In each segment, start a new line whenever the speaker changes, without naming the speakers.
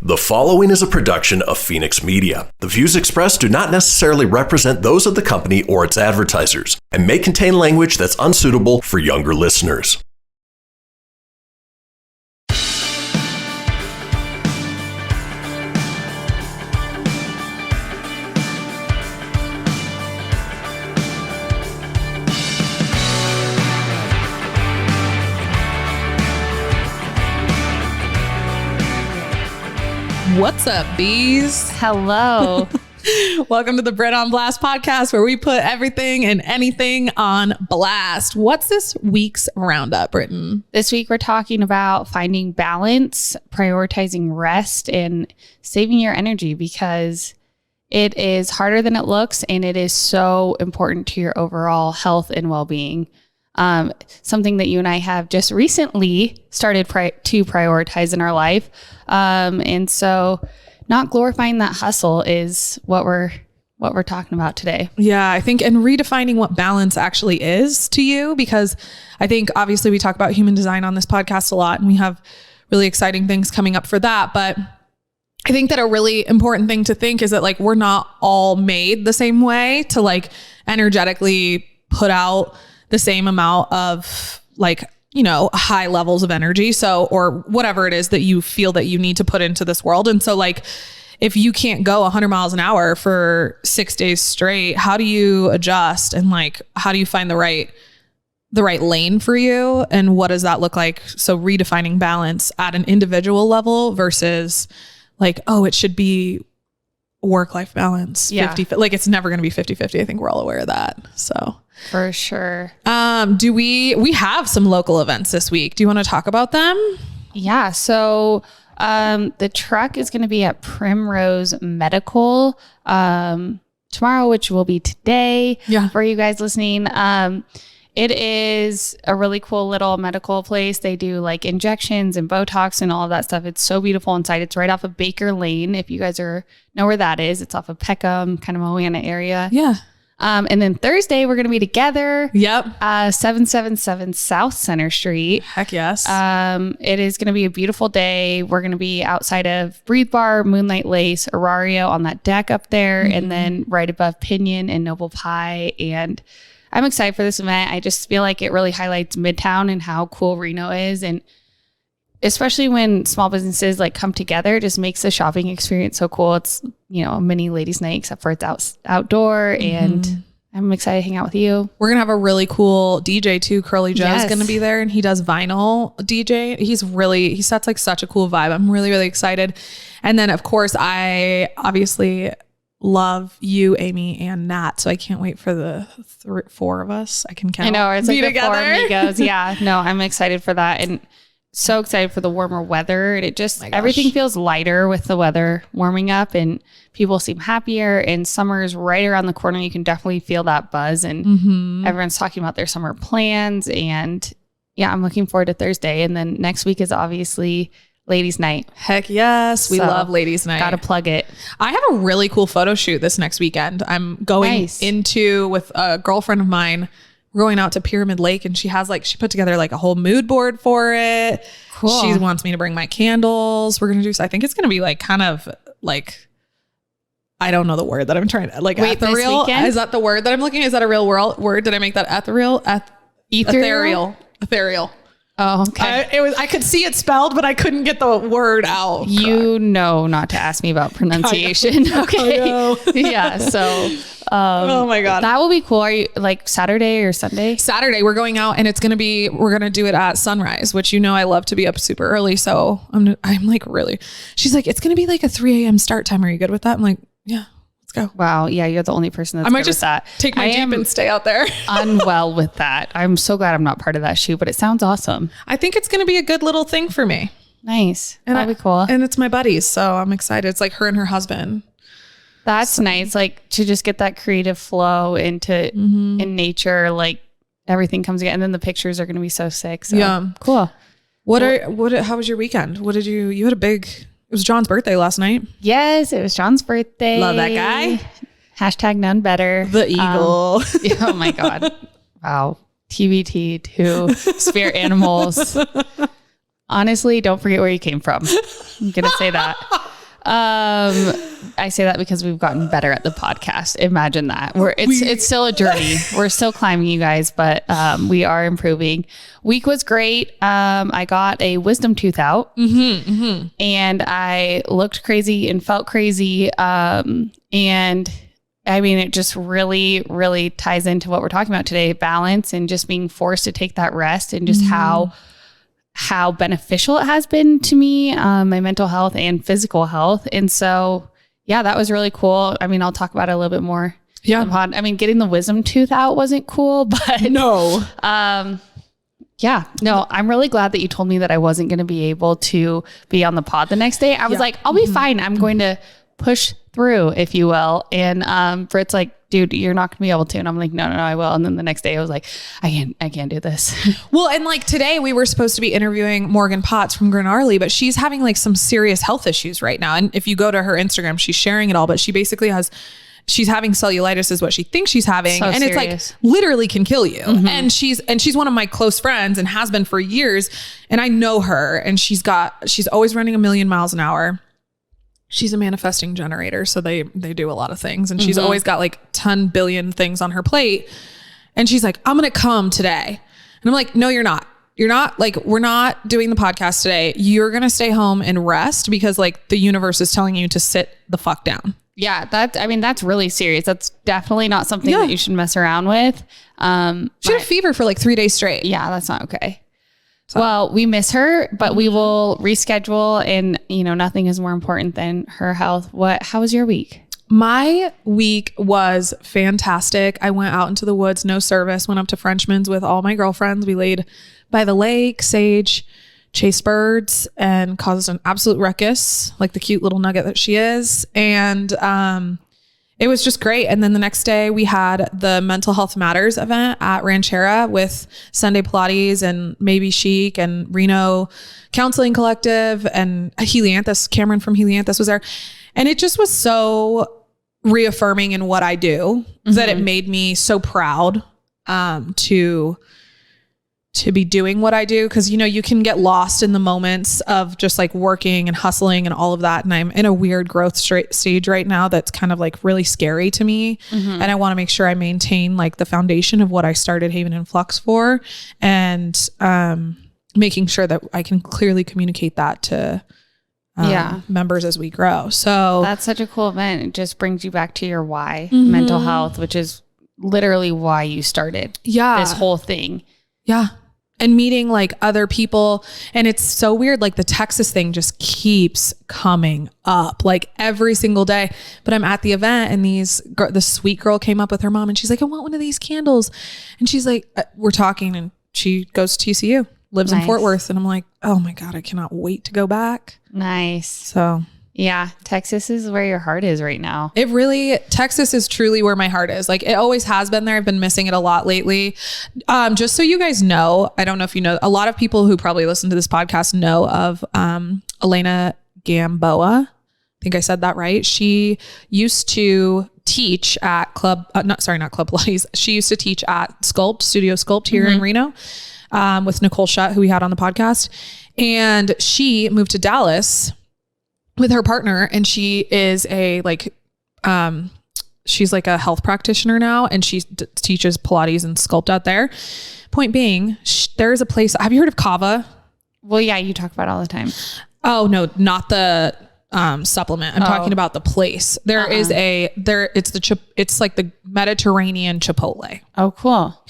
The following is a production of Fenix Media. The views expressed do not necessarily represent those of the company or its advertisers and may contain language that's unsuitable for younger listeners.
What's up, bees?
Hello.
Welcome to the Britt on Blast podcast, where we put everything and anything on blast. What's this week's roundup, Britton?
This week we're talking about finding balance, prioritizing rest, and saving your energy because it is harder than it looks, and it is so important to your overall health and well-being. Something that you and I have just recently started to prioritize in our life. And so not glorifying that hustle is what we're talking about today.
Yeah, I think, and redefining what balance actually is to you, because I think obviously we talk about human design on this podcast a lot, and we have really exciting things coming up for that. But I think that a really important thing to think is that like, we're not all made the same way to like energetically put out the same amount of like, you know, high levels of energy. So, or whatever it is that you feel that you need to put into this world. And so like, if you can't go 100 miles an hour for 6 days straight, how do you adjust? And like, how do you find the right lane for you? And what does that look like? So redefining balance at an individual level versus like, oh, it should be work-life balance.
Yeah.
50, like it's never going to be 50-50. I think we're all aware of that. So
For sure.
do we have some local events this week? Do you want to talk about them?
Yeah. So the truck is going to be at Primrose Medical tomorrow, which will be today for you guys listening. It is a really cool little medical place. They do like injections and Botox and all of that stuff. It's so beautiful inside. It's right off of Baker Lane. If you guys know where that is, it's off of Peckham, kind of Moana area.
Yeah.
And then Thursday, we're going to be together.
Yep.
777 South Center Street.
Heck yes.
It is going to be a beautiful day. We're going to be outside of Breathe Bar, Moonlight Lace, Aurario on that deck up there, and then right above Pinion and Noble Pie. And I'm excited for this event. I just feel like it really highlights Midtown and how cool Reno is. And especially when small businesses like come together, it just makes the shopping experience so cool. It's, you know, a mini ladies night, except for it's outdoor, and I'm excited to hang out with you.
We're going to have a really cool DJ too. Curly Joe's going to be there, and he does vinyl DJ. He sets like such a cool vibe. I'm really, really excited. And then of course I obviously love you, Amy, and Nat. So I can't wait for the 4 of us. I can count.
I know, it's like the
together.
4 amigos. Yeah, no, I'm excited for that. And so excited for the warmer weather. And it just, everything feels lighter with the weather warming up, and people seem happier, and summer is right around the corner. You can definitely feel that buzz, and everyone's talking about their summer plans. And yeah, I'm looking forward to Thursday. And then next week is obviously ladies night.
Heck yes. We love ladies night.
Gotta plug it.
I have a really cool photo shoot this next weekend. I'm going with a girlfriend of mine. We're going out to Pyramid Lake, and she put together like a whole mood board for it.
Cool.
She wants me to bring my candles. We're going to I think it's going to be like kind of like, I don't know the word that I'm trying to like.
Wait,
ethereal? Is that the word that I'm looking? Is that a real word? Did I make that ethereal? Ethereal.
Oh, okay.
I could see it spelled, but I couldn't get the word out.
You know not to ask me about pronunciation. Okay. Yeah. So,
oh my God.
That will be cool. Are you like Saturday or Sunday?
Saturday, we're going out, and we're going to do it at sunrise, which, you know, I love to be up super early. So I'm like, really, she's like, it's going to be like a 3 a.m. start time. Are you good with that? I'm like, yeah. Let's go.
Wow. Yeah. You're the only person that's
I might
good
just
with that.
Take my Jeep and stay out there.
Unwell with that. I'm so glad I'm not part of that shoot, but it sounds awesome.
I think it's going to be a good little thing for me.
Nice.
And
That'll be cool.
And it's my buddies. So I'm excited. It's like her and her husband.
That's nice. Like to just get that creative flow into in nature, like everything comes together, and then the pictures are going to be so sick. So
yeah.
Cool.
How was your weekend? What did you had it was John's birthday last night.
Yes. It was John's birthday.
Love that guy.
Hashtag none better.
The eagle.
Oh my God. Wow. TBT to spirit animals. Honestly, don't forget where you came from. I'm going to say that. I say that because we've gotten better at the podcast. Imagine that. It's still a journey. We're still climbing, you guys, but we are improving. Week was great. I got a wisdom tooth out, and I looked crazy and felt crazy. And I mean, it just really, really ties into what we're talking about today, balance and just being forced to take that rest, and just how beneficial it has been to me, my mental health and physical health. And so, yeah, that was really cool. I mean, I'll talk about it a little bit more.
Yeah.
I mean, getting the wisdom tooth out wasn't cool, but
no.
Yeah, no, I'm really glad that you told me that I wasn't going to be able to be on the pod the next day. I was like, I'll be fine. I'm going to push through, if you will. And Britt's like, dude, you're not gonna be able to. And I'm like, no, I will. And then the next day I was like, I can't do this.
Well, and like today we were supposed to be interviewing Morgan Potts from Grenarly, but she's having like some serious health issues right now. And if you go to her Instagram, she's sharing it all, but she basically she's having cellulitis is what she thinks she's having.
So
and
serious.
It's like literally can kill you. And she's one of my close friends and has been for years. And I know her, and she's always running 1,000,000 miles an hour. She's a manifesting generator. So they do a lot of things, and she's always got like 10 billion things on her plate. And she's like, I'm going to come today. And I'm like, no, you're not. You're not. Like, we're not doing the podcast today. You're going to stay home and rest, because like the universe is telling you to sit the fuck down.
Yeah, that's really serious. That's definitely not something that you should mess around with.
She had a fever for like 3 days straight.
Yeah, that's not okay. So. Well, we miss her, but we will reschedule, and nothing is more important than her health. How was your week?
My week was fantastic. I went out into the woods, no service, went up to Frenchman's with all my girlfriends. We laid by the lake, sage, chased birds, and caused an absolute ruckus, like the cute little nugget that she is. And it was just great. And then the next day we had the Mental Health Matters event at Ranchera with Sunday Pilates and Maybe Chic and Reno Counseling Collective, and Helianthus, Cameron from Helianthus was there. And it just was so reaffirming in what I do that it made me so proud to be doing what I do. Cause you can get lost in the moments of just like working and hustling and all of that. And I'm in a weird growth stage right now that's kind of like really scary to me. And I want to make sure I maintain like the foundation of what I started Haven and Flux for, and making sure that I can clearly communicate that to members as we grow. So
that's such a cool event. It just brings you back to your why, mental health, which is literally why you started this whole thing.
Yeah. And meeting like other people. And it's so weird. Like the Texas thing just keeps coming up like every single day. But I'm at the event, and the sweet girl came up with her mom, and she's like, I want one of these candles. And she's like, we're talking, and she goes to TCU, lives in Fort Worth. And I'm like, oh my God, I cannot wait to go back.
Nice.
So
yeah, Texas is where your heart is right now.
Texas is truly where my heart is. Like it always has been there. I've been missing it a lot lately. Just so you guys know, I don't know if you know, a lot of people who probably listen to this podcast know of Elena Gamboa. I think I said that right. She used to teach at not Club Pilates. She used to teach at Studio Sculpt here in Reno with Nicole Shutt, who we had on the podcast. And she moved to Dallas with her partner, and she is she's like a health practitioner now, and she teaches Pilates and Sculpt out there. Point being, there's a place. Have you heard of Kava?
Well, yeah, you talk about it all the time.
Oh no, not the supplement. I'm talking about the place. It's like the Mediterranean Chipotle.
Oh, cool.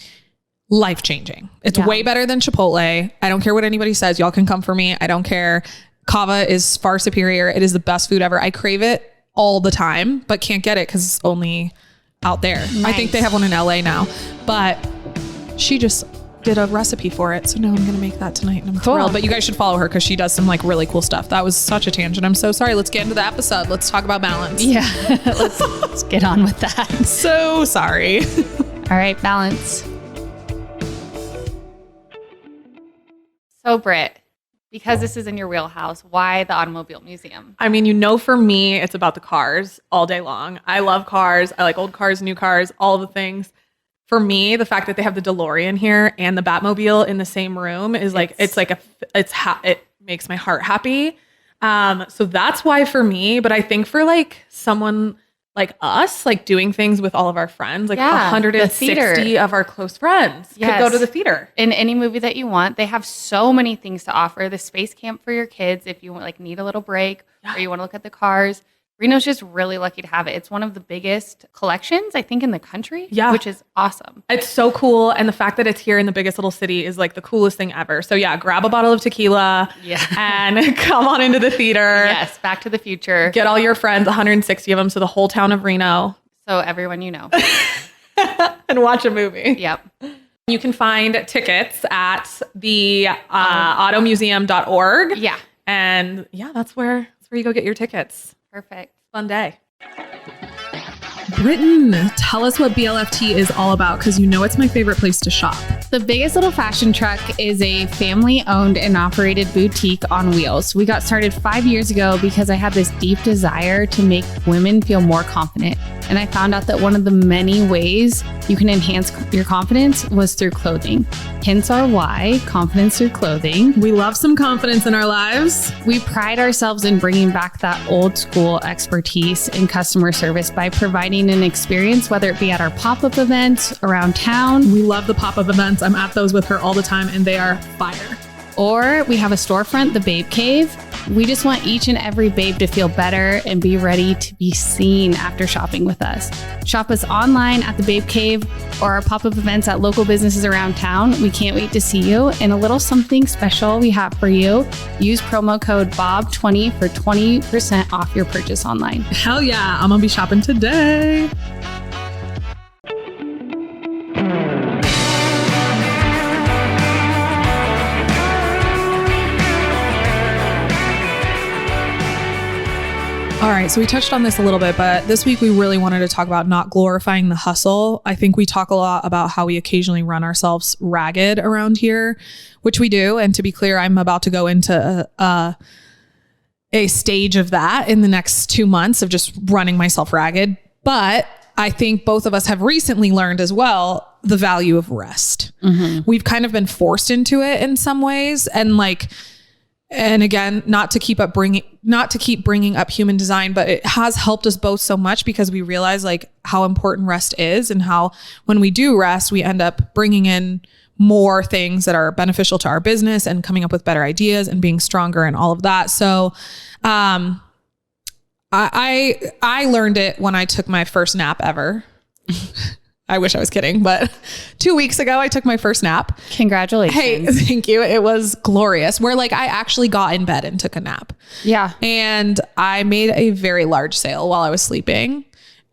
Life-changing. It's way better than Chipotle. I don't care what anybody says. Y'all can come for me. I don't care. Kava is far superior. It is the best food ever. I crave it all the time, but can't get it because it's only out there. Nice. I think they have one in LA now, but she just did a recipe for it. So now I'm going to make that tonight, and I'm thrilled. But you guys should follow her because she does some like really cool stuff. That was such a tangent. I'm so sorry. Let's get into the episode. Let's talk about balance.
Yeah. Let's get on with that.
So sorry.
All right. Balance. So Britt, because this is in your wheelhouse, why the Automobile Museum?
I mean, for me, it's about the cars all day long. I love cars. I like old cars, new cars, all the things. For me, the fact that they have the DeLorean here and the Batmobile in the same room is like, it makes my heart happy. So that's why for me, but I think for like someone like us, like doing things with all of our friends, like 160 of our close friends could go to the theater.
In any movie that you want. They have so many things to offer. The space camp for your kids, if you want, like need a little break or you want to look at the cars. Reno's just really lucky to have it. It's one of the biggest collections, I think, in the country, which is awesome.
It's so cool. And the fact that it's here in the biggest little city is like the coolest thing ever. So yeah, grab a bottle of tequila and come on into the theater.
Yes, Back to the Future.
Get all your friends, 160 of them, so the whole town of Reno.
So everyone you know.
And watch a movie.
Yep.
You can find tickets at the automuseum.org.
Yeah.
And yeah, that's where you go get your tickets.
Perfect.
Fun day.
Britton, tell us what BLFT is all about, because you know it's my favorite place to shop.
The Biggest Little Fashion Truck is a family-owned and operated boutique on wheels. We got started 5 years ago because I had this deep desire to make women feel more confident. And I found out that one of the many ways you can enhance your confidence was through clothing. Hence our why, confidence through clothing.
We love some confidence in our lives.
We pride ourselves in bringing back that old school expertise in customer service by providing an experience, whether it be at our pop-up events around town.
We love the pop-up events. I'm at those with her all the time and they are fire.
Or we have a storefront, the Babe Cave. We just want each and every babe to feel better and be ready to be seen after shopping with us. Shop us online at the Babe Cave or our pop-up events at local businesses around town. We can't wait to see you. And a little something special we have for you. Use promo code BOB20 for 20% off your purchase online.
Hell yeah, I'm gonna be shopping today. All right, so we touched on this a little bit, but this week we really wanted to talk about not glorifying the hustle. I think we talk a lot about how we occasionally run ourselves ragged around here, which we do. And to be clear, I'm about to go into a stage of that in the next 2 months of just running myself ragged. But I think both of us have recently learned as well the value of rest. Mm-hmm. We've kind of been forced into it in some ways, and again, not to keep bringing up human design, but it has helped us both so much because we realize like how important rest is and how when we do rest, we end up bringing in more things that are beneficial to our business and coming up with better ideas and being stronger and all of that. So, I learned it when I took my first nap ever. I wish I was kidding, but 2 weeks ago I took my first nap.
Congratulations.
Hey, thank you. It was glorious. Where like I actually got in bed and took a nap.
Yeah.
And I made a very large sale while I was sleeping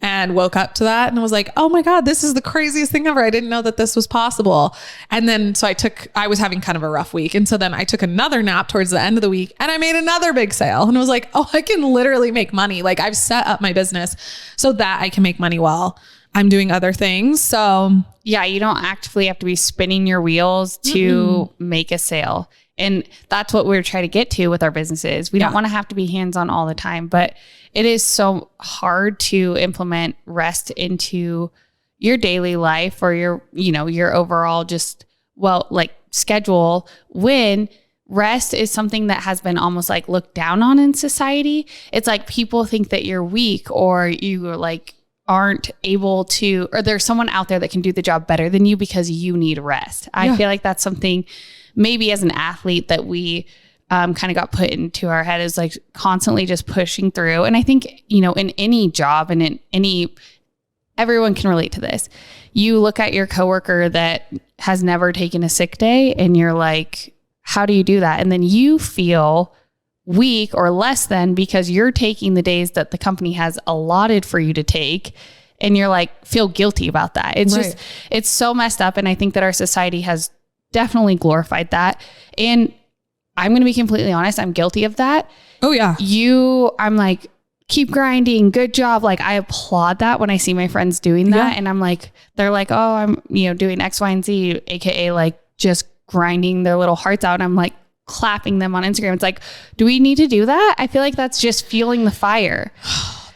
and woke up to that and I was like, oh my God, this is the craziest thing ever. I didn't know that this was possible. And then, so I was having kind of a rough week. And so then I took another nap towards the end of the week and I made another big sale and I was like, oh, I can literally make money. Like I've set up my business so that I can make money while I'm doing other things. So
yeah, you don't actively have to be spinning your wheels to make a sale. And that's what we're trying to get to with our businesses. We don't want to have to be hands-on all the time, but it is so hard to implement rest into your daily life or your overall schedule when rest is something that has been almost like looked down on in society. It's like people think that you're weak or you like aren't able to, or there's someone out there that can do the job better than you because you need rest. I feel like that's something maybe as an athlete that we kind of got put into our head is like constantly just pushing through. And I think, in any job and in any, everyone can relate to this. You look at your coworker that has never taken a sick day and you're like, how do you do that? And then you feel weak or less than because you're taking the days that the company has allotted for you to take and you're like feel guilty about that. It's just it's so messed up. And I think that our society has definitely glorified that. And I'm going to be completely honest, I'm guilty of that.
Oh yeah.
I'm like, keep grinding, good job. Like I applaud that when I see my friends doing that. And I'm like, they're like, oh, I'm doing X, Y, and Z, AKA like just grinding their little hearts out. And I'm like, clapping them on Instagram. It's like, do we need to do that? I feel like that's just fueling the fire.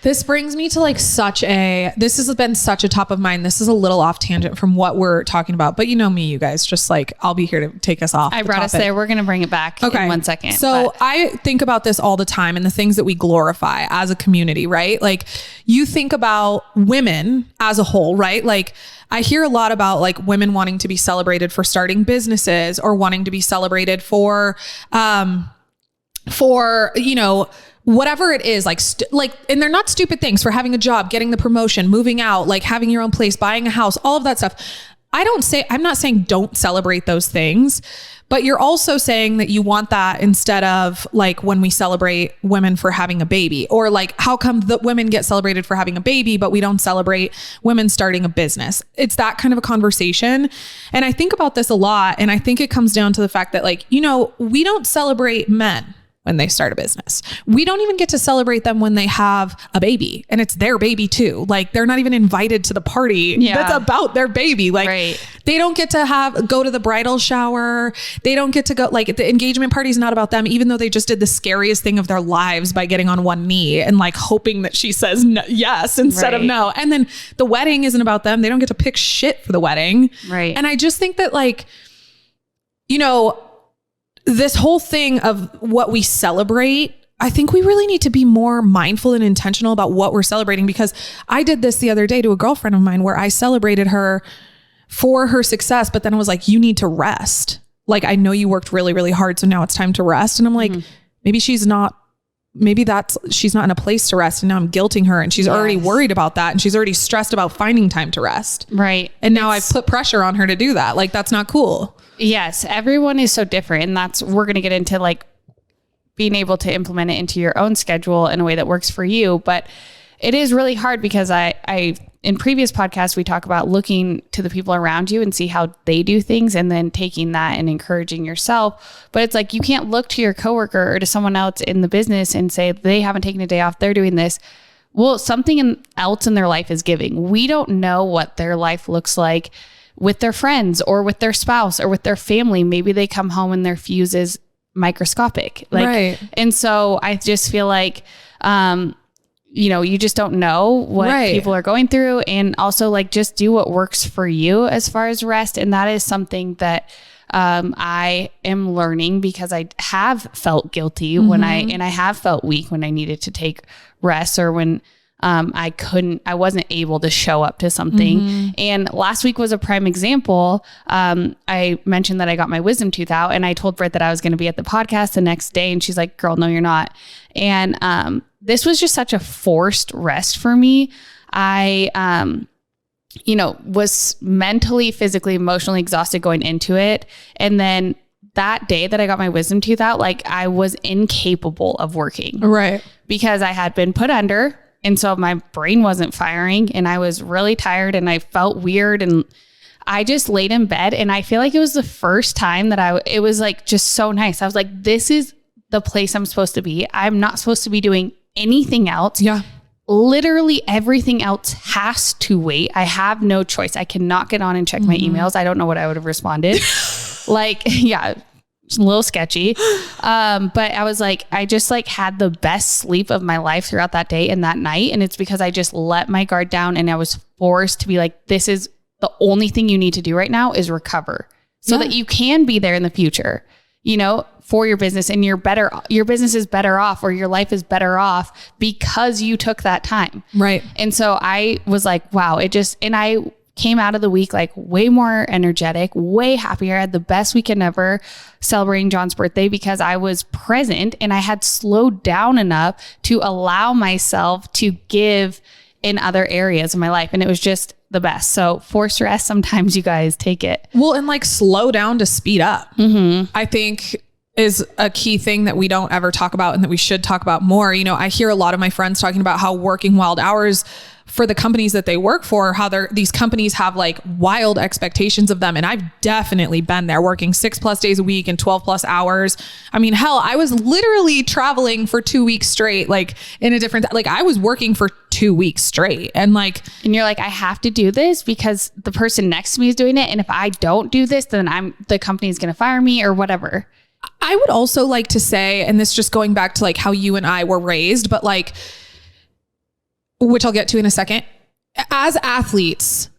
This brings me to like this has been such a top of mind. This is a little off tangent from what we're talking about, but you know me, you guys, just like, I'll be here to take us off.
I brought us there. We're going to bring it back in 1 second.
So I think about this all the time and the things that we glorify as a community, right? Like you think about women as a whole, right? Like I hear a lot about like women wanting to be celebrated for starting businesses or wanting to be celebrated for, you know, whatever it is, like, and they're not stupid things, for having a job, getting the promotion, moving out, like having your own place, buying a house, all of that stuff. I'm not saying don't celebrate those things, but you're also saying that you want that instead of like when we celebrate women for having a baby, or like, how come the women get celebrated for having a baby, but we don't celebrate women starting a business? It's that kind of a conversation. And I think about this a lot. And I think it comes down to the fact that like, you know, we don't celebrate men when they start a business. We don't even get to celebrate them when they have a baby, and it's their baby too. Like they're not even invited to the party that's about their baby. Like they don't get to go to the bridal shower. They don't get to go, like the engagement party is not about them, even though they just did the scariest thing of their lives by getting on one knee and like hoping that she says yes instead of no. And then the wedding isn't about them. They don't get to pick shit for the wedding.
Right.
And I just think that like, you know, this whole thing of what we celebrate, I think we really need to be more mindful and intentional about what we're celebrating, because I did this the other day to a girlfriend of mine where I celebrated her for her success, but then I was like, you need to rest. Like, I know you worked really, really hard, so now it's time to rest. And I'm like, maybe she's not in a place to rest. And now I'm guilting her, and she's already worried about that. And she's already stressed about finding time to rest.
Right.
And now I've put pressure on her to do that. Like, that's not cool.
Yes. Everyone is so different. And we're going to get into like being able to implement it into your own schedule in a way that works for you. But it is really hard because I in previous podcasts, we talk about looking to the people around you and see how they do things, and then taking that and encouraging yourself. But it's like, you can't look to your coworker or to someone else in the business and say they haven't taken a day off, they're doing this. Well, something else in their life is giving. We don't know what their life looks like with their friends or with their spouse or with their family. Maybe they come home and their fuse is microscopic. And so I just feel like, you know, you just don't know what people are going through, and also like just do what works for you as far as rest. And that is something that I am learning, because I have felt guilty when I have felt weak when I needed to take rest, or when I wasn't able to show up to something. And last week was a prime example. I mentioned that I got my wisdom tooth out, and I told Britt that I was going to be at the podcast the next day. And she's like, girl, no, you're not. And, this was just such a forced rest for me. I, you know, was mentally, physically, emotionally exhausted going into it. And then that day that I got my wisdom tooth out, like I was incapable of working.
Right.
Because I had been put under. And so my brain wasn't firing, and I was really tired, and I felt weird, and I just laid in bed. And I feel like it was the first time that it was like just so nice. I was like, this is the place I'm supposed to be. I'm not supposed to be doing anything else.
Yeah.
Literally everything else has to wait. I have no choice. I cannot get on and check my emails. I don't know what I would have responded. Like, yeah. It's a little sketchy. But I was like, I just like had the best sleep of my life throughout that day and that night. And it's because I just let my guard down, and I was forced to be like, this is the only thing you need to do right now is recover, so that you can be there in the future, you know, for your business, and your business is better off, or your life is better off because you took that time.
Right.
And so I was like, wow, and I came out of the week like way more energetic, way happier. I had the best weekend ever celebrating John's birthday, because I was present and I had slowed down enough to allow myself to give in other areas of my life. And it was just the best. So forced rest, sometimes you guys take it.
Well, and like slow down to speed up, I think is a key thing that we don't ever talk about, and that we should talk about more. You know, I hear a lot of my friends talking about how working wild hours for the companies that they work for, how these companies have like wild expectations of them. And I've definitely been there, working 6+ days a week and 12+ hours. I mean, hell, I was literally traveling for 2 weeks straight, like in a different, like I was working for 2 weeks straight. And you're like, I have to do this because the person next to me is doing it. And if I don't do this, then the company's going to fire me or whatever. I would also like to say, and this just going back to like how you and I were raised, but like, which I'll get to in a second, as athletes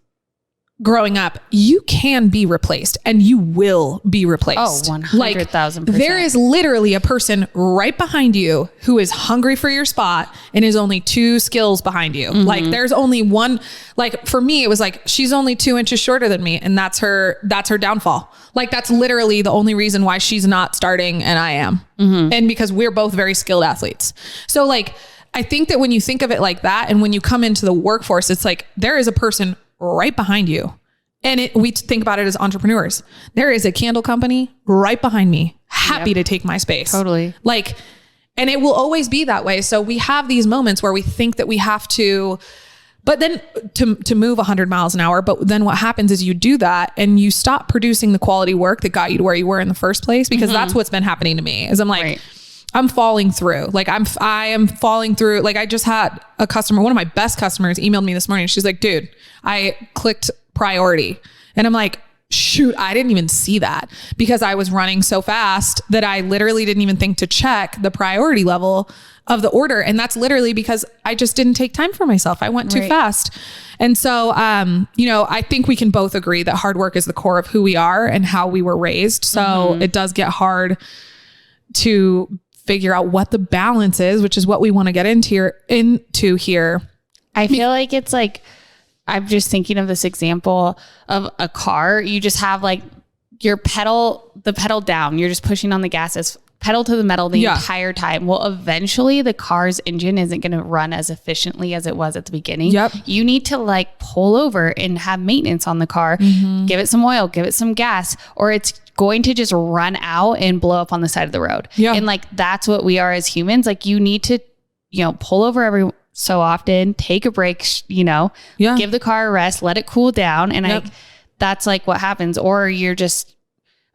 growing up, you can be replaced and you will be replaced.
Oh, 100,000%.
There is literally a person right behind you who is hungry for your spot and is only 2 skills behind you. Mm-hmm. Like there's only one, like for me, it was like, she's only 2 inches shorter than me. And that's her downfall. Like that's literally the only reason why she's not starting and I am. Mm-hmm. And because we're both very skilled athletes. So like, I think that when you think of it like that, and when you come into the workforce, it's like, there is a person right behind you. And we think about it as entrepreneurs. There is a candle company right behind me, happy to take my space.
Totally.
Like, and it will always be that way. So we have these moments where we think that we have to, but then to move 100 miles an hour. But then what happens is you do that and you stop producing the quality work that got you to where you were in the first place, because that's what's been happening to me is I'm like, I'm falling through. Like I am falling through. Like I just had a customer, one of my best customers emailed me this morning. She's like, dude, I clicked priority. And I'm like, shoot, I didn't even see that because I was running so fast that I literally didn't even think to check the priority level of the order. And that's literally because I just didn't take time for myself. I went too fast. And so, you know, I think we can both agree that hard work is the core of who we are and how we were raised. So it does get hard to figure out what the balance is, which is what we want to get into here.
I feel like it's like, I'm just thinking of this example of a car. You just have like the pedal down. You're just pushing on the gas as pedal to the metal the entire time. Well, eventually the car's engine isn't going to run as efficiently as it was at the beginning. Yep. You need to like pull over and have maintenance on the car, give it some oil, give it some gas, or it's going to just run out and blow up on the side of the road. Yeah. And like, that's what we are as humans. Like you need to, you know, pull over every so often, take a break, you know, give the car a rest, let it cool down. And that's like what happens. Or you're just,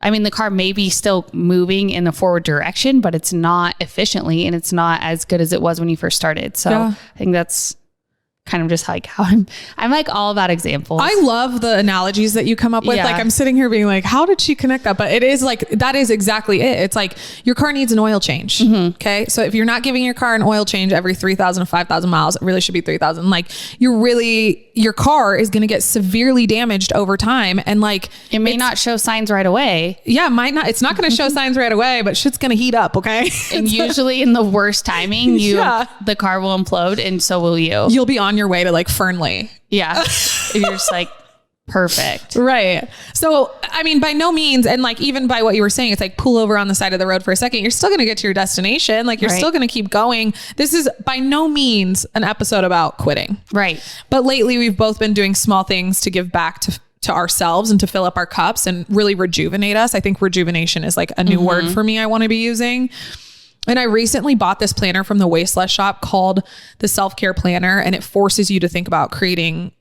I mean, the car may be still moving in the forward direction, but it's not efficiently and it's not as good as it was when you first started. So I think that's kind of just like how I'm like all about examples.
I love the analogies that you come up with. Like I'm sitting here being like, how did she connect that? But it is like, that is exactly it. It's like your car needs an oil change. Okay. So if you're not giving your car an oil change every 3,000 to 5,000 miles, it really should be 3,000. Like your car is going to get severely damaged over time. And like,
it may not show signs right away.
Yeah. It's not going to show signs right away, but shit's going to heat up. Okay.
And usually in the worst timing, the car will implode and so will you.
You'll be on your way to like Fernley.
Yeah. And you're just like, perfect.
Right. So, I mean, by no means, and like, even by what you were saying, it's like pull over on the side of the road for a second. You're still going to get to your destination. Like you're still going to keep going. This is by no means an episode about quitting.
Right.
But lately we've both been doing small things to give back to ourselves and to fill up our cups and really rejuvenate us. I think rejuvenation is like a new word for me I want to be using. And I recently bought this planner from the Waste Less shop called the Self-Care Planner. And it forces you to think about creating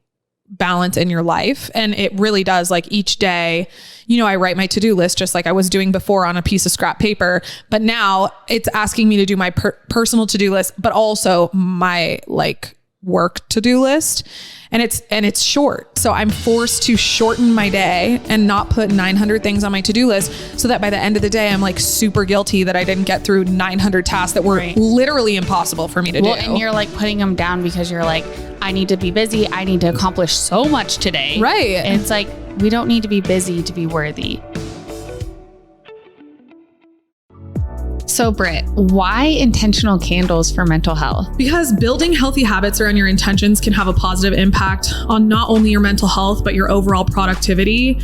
balance in your life. And it really does. Like each day, you know, I write my to-do list just like I was doing before on a piece of scrap paper. But now it's asking me to do my personal to-do list, but also my like work to-do list. And it's short. So I'm forced to shorten my day and not put 900 things on my to-do list so that by the end of the day, I'm like super guilty that I didn't get through 900 tasks that were literally impossible for me to do.
And you're like putting them down because you're like, I need to be busy. I need to accomplish so much today.
Right.
And it's like, we don't need to be busy to be worthy. So Britt, why intentional candles for mental health?
Because building healthy habits around your intentions can have a positive impact on not only your mental health, but your overall productivity.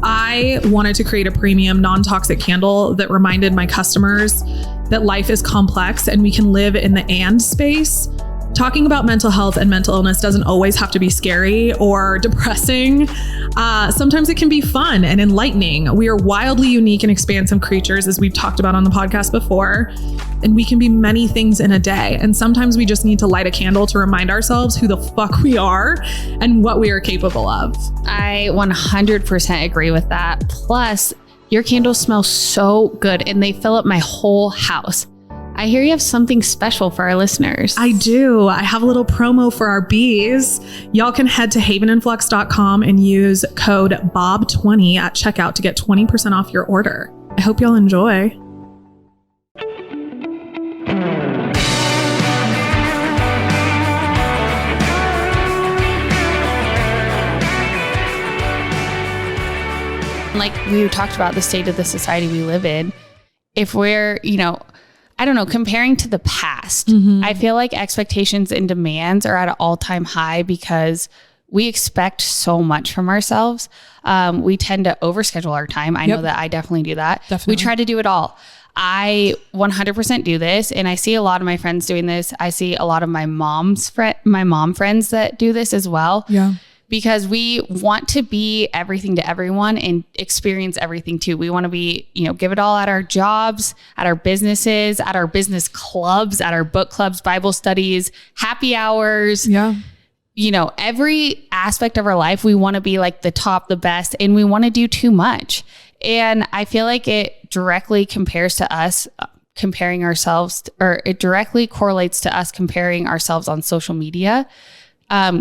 I wanted to create a premium non-toxic candle that reminded my customers that life is complex and we can live in the and space. Talking about mental health and mental illness doesn't always have to be scary or depressing. Sometimes it can be fun and enlightening. We are wildly unique and expansive creatures, as we've talked about on the podcast before, and we can be many things in a day. And sometimes we just need to light a candle to remind ourselves who the fuck we are and what we are capable of.
I 100% agree with that. Plus, your candles smell so good and they fill up my whole house. I hear you have something special for our listeners.
I do. I have a little promo for our bees. Y'all can head to havenandflux.com and use code BOB20 at checkout to get 20% off your order. I hope y'all enjoy.
like we talked about the state of the society we live in, if we're, I don't know, comparing to the past, I feel like expectations and demands are at an all-time high because we expect so much from ourselves. We tend to overschedule our time. I know that I definitely do that. Definitely. We try to do it all. I 100% do this, and I see a lot of my friends doing this. I see a lot of my mom friends that do this as well. Yeah. Because we want to be everything to everyone and experience everything too. We want to be, give it all at our jobs, at our businesses, at our business clubs, at our book clubs, Bible studies, happy hours. Yeah. Every aspect of our life, we want to be like the top, the best, and we want to do too much. And I feel like it directly compares to us comparing ourselves, or it directly correlates to us comparing ourselves on social media.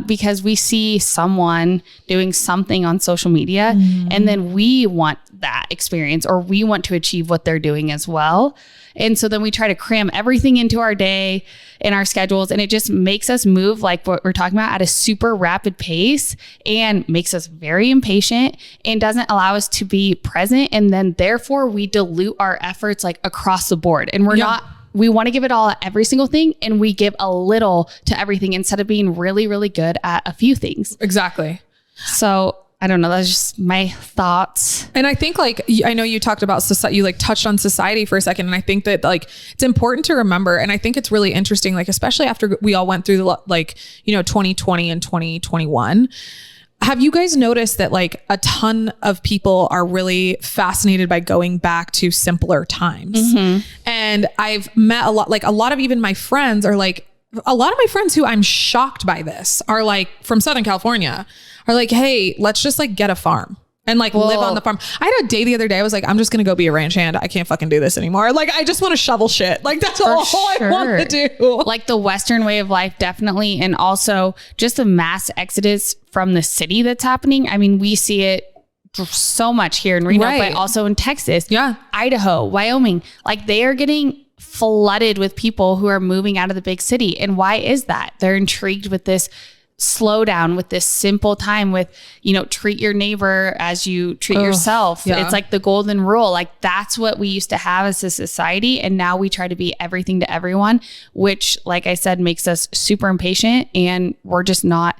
Because we see someone doing something on social media and then we want that experience, or we want to achieve what they're doing as well. And so then we try to cram everything into our day and our schedules, and it just makes us move, like what we're talking about, at a super rapid pace, and makes us very impatient and doesn't allow us to be present. And then therefore we dilute our efforts like across the board, and we want to give it all at every single thing, and we give a little to everything instead of being really, really good at a few things.
Exactly.
So I don't know. That's just my thoughts.
And I think I know you talked about society, you touched on society for a second. And I think that it's important to remember. And I think it's really interesting, especially after we all went through 2020 and 2021. Have you guys noticed that a ton of people are really fascinated by going back to simpler times? And I've met a lot of even my friends are a lot of my friends who I'm shocked by this are from Southern California are hey, let's just get a farm and live on the farm. I had a day the other day. I was I'm just going to go be a ranch hand. I can't fucking do this anymore. I just want to shovel shit. That's all I want to do.
The Western way of life, definitely. And also just the mass exodus from the city that's happening. I mean, we see it so much here in Reno, but also in Texas, Idaho, Wyoming. They are getting flooded with people who are moving out of the big city. And why is that? They're intrigued with this slow down, with this simple time, with, treat your neighbor as you treat yourself. Yeah. It's the golden rule. That's what we used to have as a society. And now we try to be everything to everyone, which, like I said, makes us super impatient, and we're just not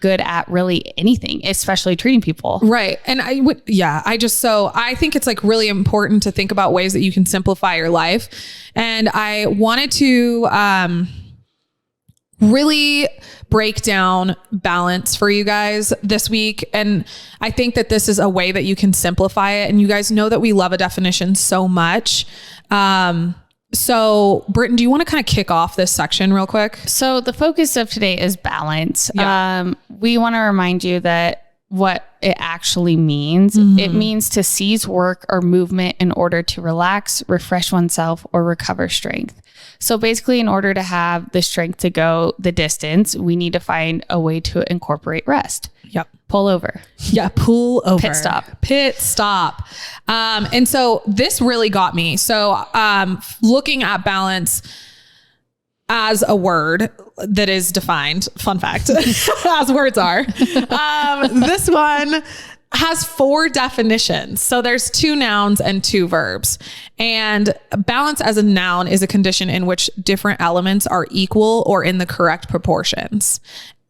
good at really anything, especially treating people.
Right. And I think it's really important to think about ways that you can simplify your life. And I wanted to, really break down balance for you guys this week. And I think that this is a way that you can simplify it. And you guys know that we love a definition so much. So Britton, do you want to kind of kick off this section real quick?
So the focus of today is balance. Yeah. We want to remind you that what it actually means. It means to cease work or movement in order to relax, refresh oneself, or recover strength. So basically, in order to have the strength to go the distance, we need to find a way to incorporate rest.
Yep.
Pull over.
Yeah. Pull over.
Pit stop.
And so this really got me. So, looking at balance as a word that is defined, fun fact, as words are, this one has 4 definitions. So there's 2 nouns and 2 verbs. And balance as a noun is a condition in which different elements are equal or in the correct proportions.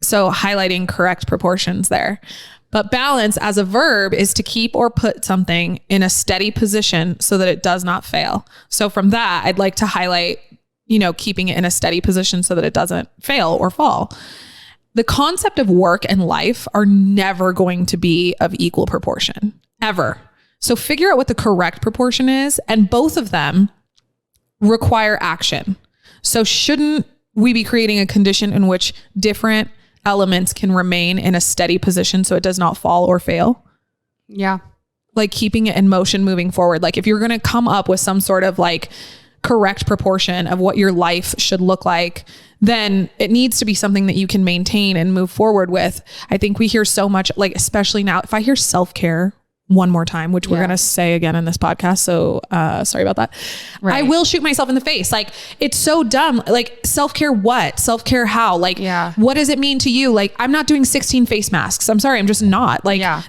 So highlighting correct proportions there. But balance as a verb is to keep or put something in a steady position so that it does not fail. So from that, I'd like to highlight, keeping it in a steady position so that it doesn't fail or fall. The concept of work and life are never going to be of equal proportion, ever. So figure out what the correct proportion is, and both of them require action. So shouldn't we be creating a condition in which different elements can remain in a steady position so it does not fall or fail?
Yeah.
Keeping it in motion moving forward. If you're going to come up with some sort of correct proportion of what your life should look like, then it needs to be something that you can maintain and move forward with. I think we hear so much, especially now, if I hear self-care one more time, which we're going to say again in this podcast. So, sorry about that. Right. I will shoot myself in the face. It's so dumb. Self-care, what? Self-care, how? What does it mean to you? I'm not doing 16 face masks. I'm sorry. I'm just not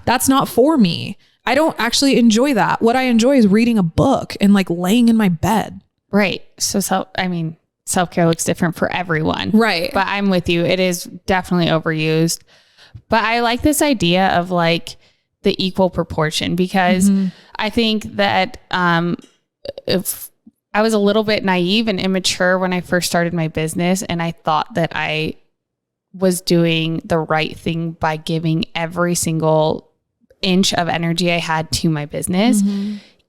that's not for me. I don't actually enjoy that. What I enjoy is reading a book and like laying in my bed.
Right. So self-care looks different for everyone.
Right.
But I'm with you. It is definitely overused. But I like this idea of like the equal proportion, because I think that if I was a little bit naive and immature when I first started my business, and I thought that I was doing the right thing by giving every single inch of energy I had to my business.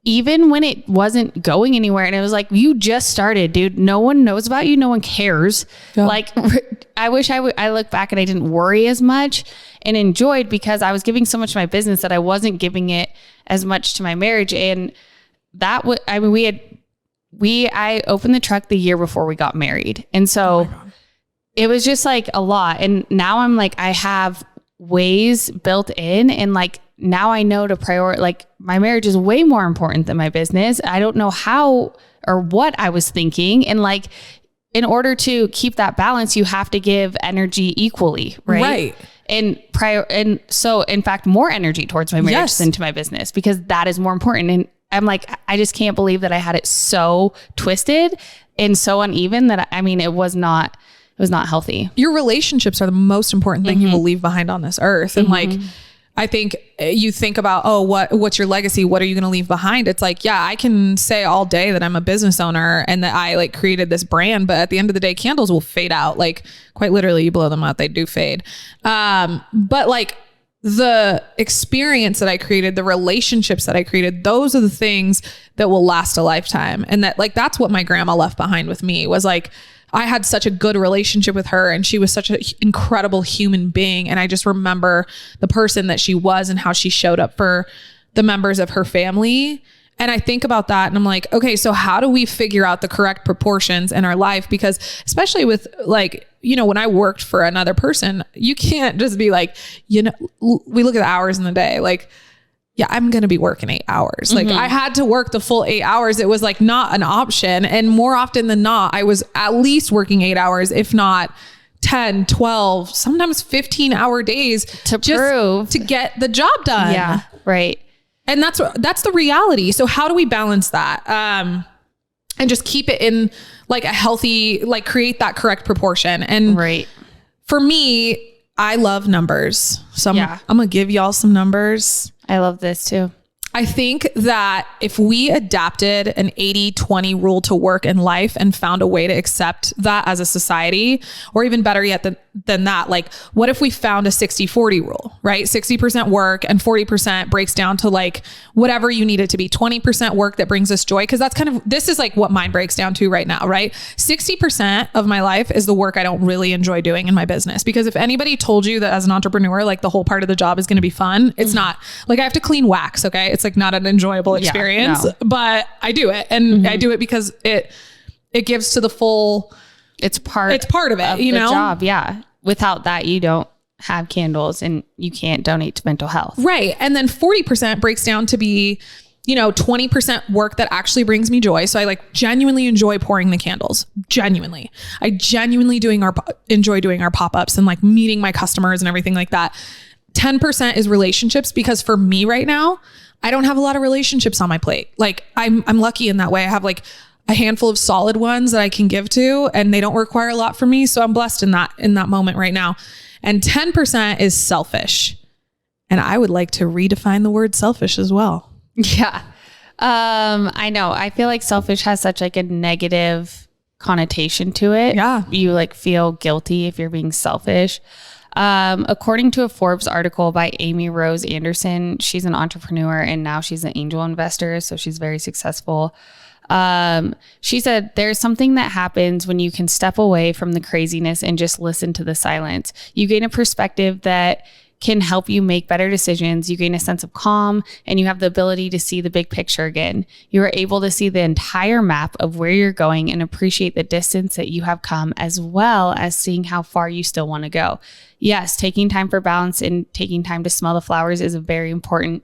Even when it wasn't going anywhere. And it was like, you just started, dude. No one knows about you. No one cares. Yeah. Like, I wish I look back and I didn't worry as much and enjoyed, because I was giving so much to my business that I wasn't giving it as much to my marriage. And that I opened the truck the year before we got married. And so it was just like a lot. And now I'm like, I have ways built in, and like, now I know to prioritize, like my marriage is way more important than my business. I don't know how or what I was thinking. And like, in order to keep that balance, you have to give energy equally. Right. And so in fact, more energy towards my marriage than to my business, because that is more important. And I'm like, I just can't believe that I had it so twisted and so uneven that it was not healthy. Your
relationships are the most important thing you will leave behind on this earth. And like, I think you think about, what's your legacy? What are you going to leave behind? It's like, yeah, I can say all day that I'm a business owner and that I like created this brand, but at the end of the day, candles will fade out. Like quite literally, you blow them out, they do fade. But like the experience that I created, the relationships that I created, those are the things that will last a lifetime. And that like, that's what my grandma left behind with me, was like, I had such a good relationship with her, and she was such an incredible human being. And I just remember the person that she was and how she showed up for the members of her family. And I think about that and I'm like, okay, so how do we figure out the correct proportions in our life? Because especially with like, when I worked for another person, you can't just be like, we look at the hours in the day, like, yeah, I'm going to be working 8 hours. Like I had to work the full 8 hours. It was like not an option. And more often than not, I was at least working 8 hours, if not 10, 12, sometimes 15-hour days to get the job done.
Yeah. Right.
And that's the reality. So how do we balance that? And just keep it in like a healthy, like create that correct proportion. And for me, I love numbers. So I'm going to give y'all some numbers.
I love this too.
I think that if we adapted an 80-20 rule to work in life and found a way to accept that as a society, or even better yet than that, like what if we found a 60-40 rule, right? 60% work and 40% breaks down to like whatever you need it to be, 20% work that brings us joy. Cause this is like what mine breaks down to right now, right? 60% of my life is the work I don't really enjoy doing in my business. Because if anybody told you that as an entrepreneur, like the whole part of the job is going to be fun, it's not. Like I have to clean wax. Okay. It's like not an enjoyable experience, but I do it. And I do it because it gives to the full, it's part of it, the
job. Yeah. Without that, you don't have candles and you can't donate to mental health.
Right. And then 40% breaks down to be, 20% work that actually brings me joy. So I like genuinely enjoy pouring the candles. Genuinely. I genuinely enjoy doing our pop-ups and like meeting my customers and everything like that. 10% is relationships, because for me right now, I don't have a lot of relationships on my plate. Like I'm lucky in that way. I have like a handful of solid ones that I can give to, and they don't require a lot from me. So I'm blessed in that moment right now. And 10% is selfish. And I would like to redefine the word selfish as well.
Yeah. I know. I feel like selfish has such like a negative connotation to it.
Yeah.
You like feel guilty if you're being selfish. According to a Forbes article by Amy Rose Anderson, she's an entrepreneur and now she's an angel investor. So she's very successful. She said, there's something that happens when you can step away from the craziness and just listen to the silence. You gain a perspective that can help you make better decisions. You gain a sense of calm and you have the ability to see the big picture again. You are able to see the entire map of where you're going and appreciate the distance that you have come, as well as seeing how far you still want to go. Yes, taking time for balance and taking time to smell the flowers is a very important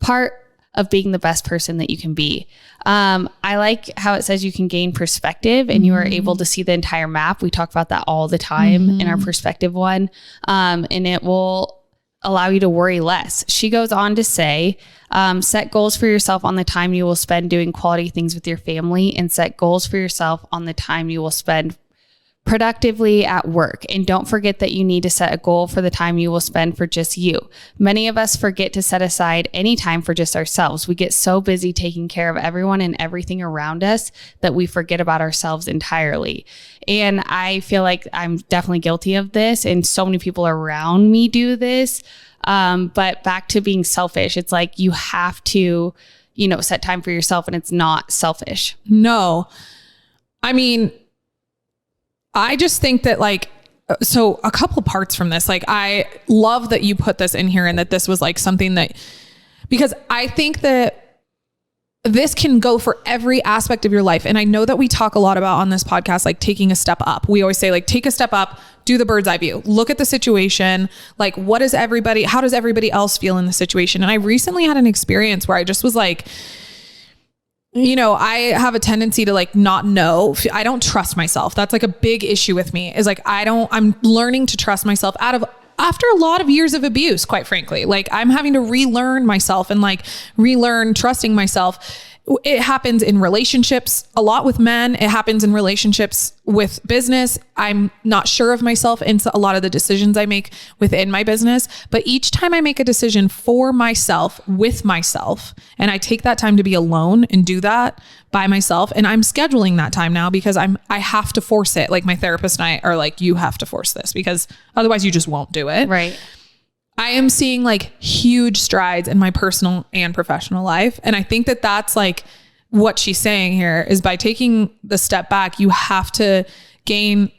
part of being the best person that you can be. I like how it says you can gain perspective and you are able to see the entire map. We talk about that all the time in our perspective one. And it will allow you to worry less. She goes on to say, set goals for yourself on the time you will spend doing quality things with your family, and set goals for yourself on the time you will spend productively at work. And don't forget that you need to set a goal for the time you will spend for just you. Many of us forget to set aside any time for just ourselves. We get so busy taking care of everyone and everything around us that we forget about ourselves entirely. And I feel like I'm definitely guilty of this, and so many people around me do this. But back to being selfish, it's like you have to, set time for yourself, and it's not selfish.
No. I mean, I just think that so a couple parts from this, I love that you put this in here and that this was something that, because I think that this can go for every aspect of your life. And I know that we talk a lot about on this podcast, taking a step up. We always say take a step up, do the bird's eye view, look at the situation. How does everybody else feel in the situation? And I recently had an experience where I just was I have a tendency to not know. I don't trust myself. That's a big issue with me is I'm learning to trust myself after a lot of years of abuse, quite frankly. I'm having to relearn myself and relearn trusting myself. It happens in relationships a lot with men. It happens in relationships with business. I'm not sure of myself in a lot of the decisions I make within my business, but each time I make a decision for myself, with myself, and I take that time to be alone and do that by myself, and I'm scheduling that time now because I have to force it. My therapist and I are you have to force this because otherwise you just won't do it.
Right.
I am seeing huge strides in my personal and professional life. And I think that that's what she's saying here is by taking the step back, you have to gain,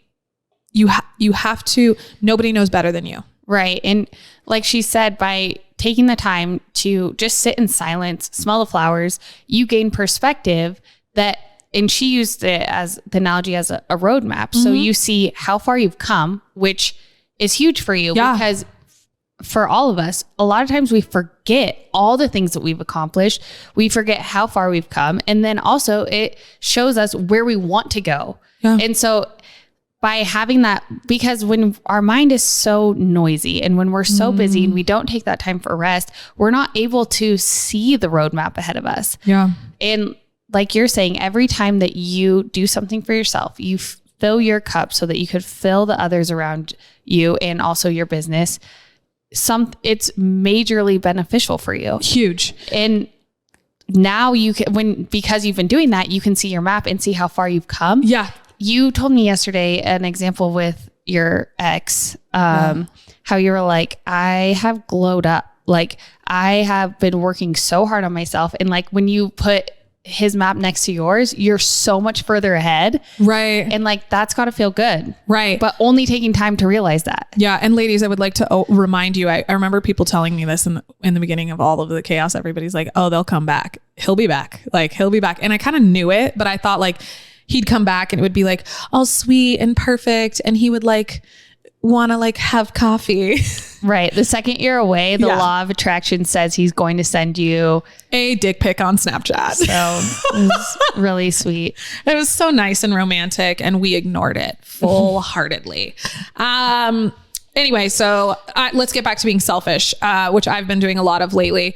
you have to, nobody knows better than you.
Right. And like she said, by taking the time to just sit in silence, smell the flowers, you gain perspective and she used it as the analogy as a roadmap. Mm-hmm. So you see how far you've come, which is huge for you because for all of us, a lot of times we forget all the things that we've accomplished. We forget how far we've come. And then also it shows us where we want to go. Yeah. And so by having that, because when our mind is so noisy and when we're so busy and we don't take that time for rest, we're not able to see the roadmap ahead of us. Yeah. And like you're saying, every time that you do something for yourself, you fill your cup so that you could fill the others around you and also your business. It's majorly beneficial for you.
Huge.
And now you can, because you've been doing that, you can see your map and see how far you've come.
Yeah.
You told me yesterday an example with your ex, how you were I have glowed up. I have been working so hard on myself. And when you put his map next to yours, you're so much further ahead.
Right.
And that's got to feel good.
Right.
But only taking time to realize that.
Yeah. And ladies, I would like to remind you, I remember people telling me this in the beginning of all of the chaos. Everybody's oh, they'll come back. He'll be back. He'll be back. And I kind of knew it, but I thought he'd come back and it would be all sweet and perfect. And he would want to have coffee.
Right. The second you're away, the law of attraction says he's going to send you
a dick pic on Snapchat.
So it was really sweet.
It was so nice and romantic and we ignored it full-heartedly. Anyway, so let's get back to being selfish, which I've been doing a lot of lately.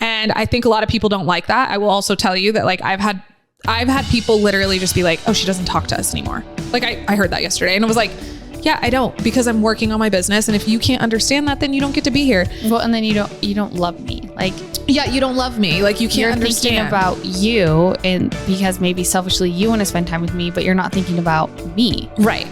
And I think a lot of people don't like that. I will also tell you that I've had people literally just be oh, she doesn't talk to us anymore. I heard that yesterday and I was yeah, I don't, because I'm working on my business. And if you can't understand that, then you don't get to be here.
Well, and then you don't love me.
Yeah, you don't love me. You can't understand.
Thinking about you, and because maybe selfishly you want to spend time with me, but you're not thinking about me.
Right.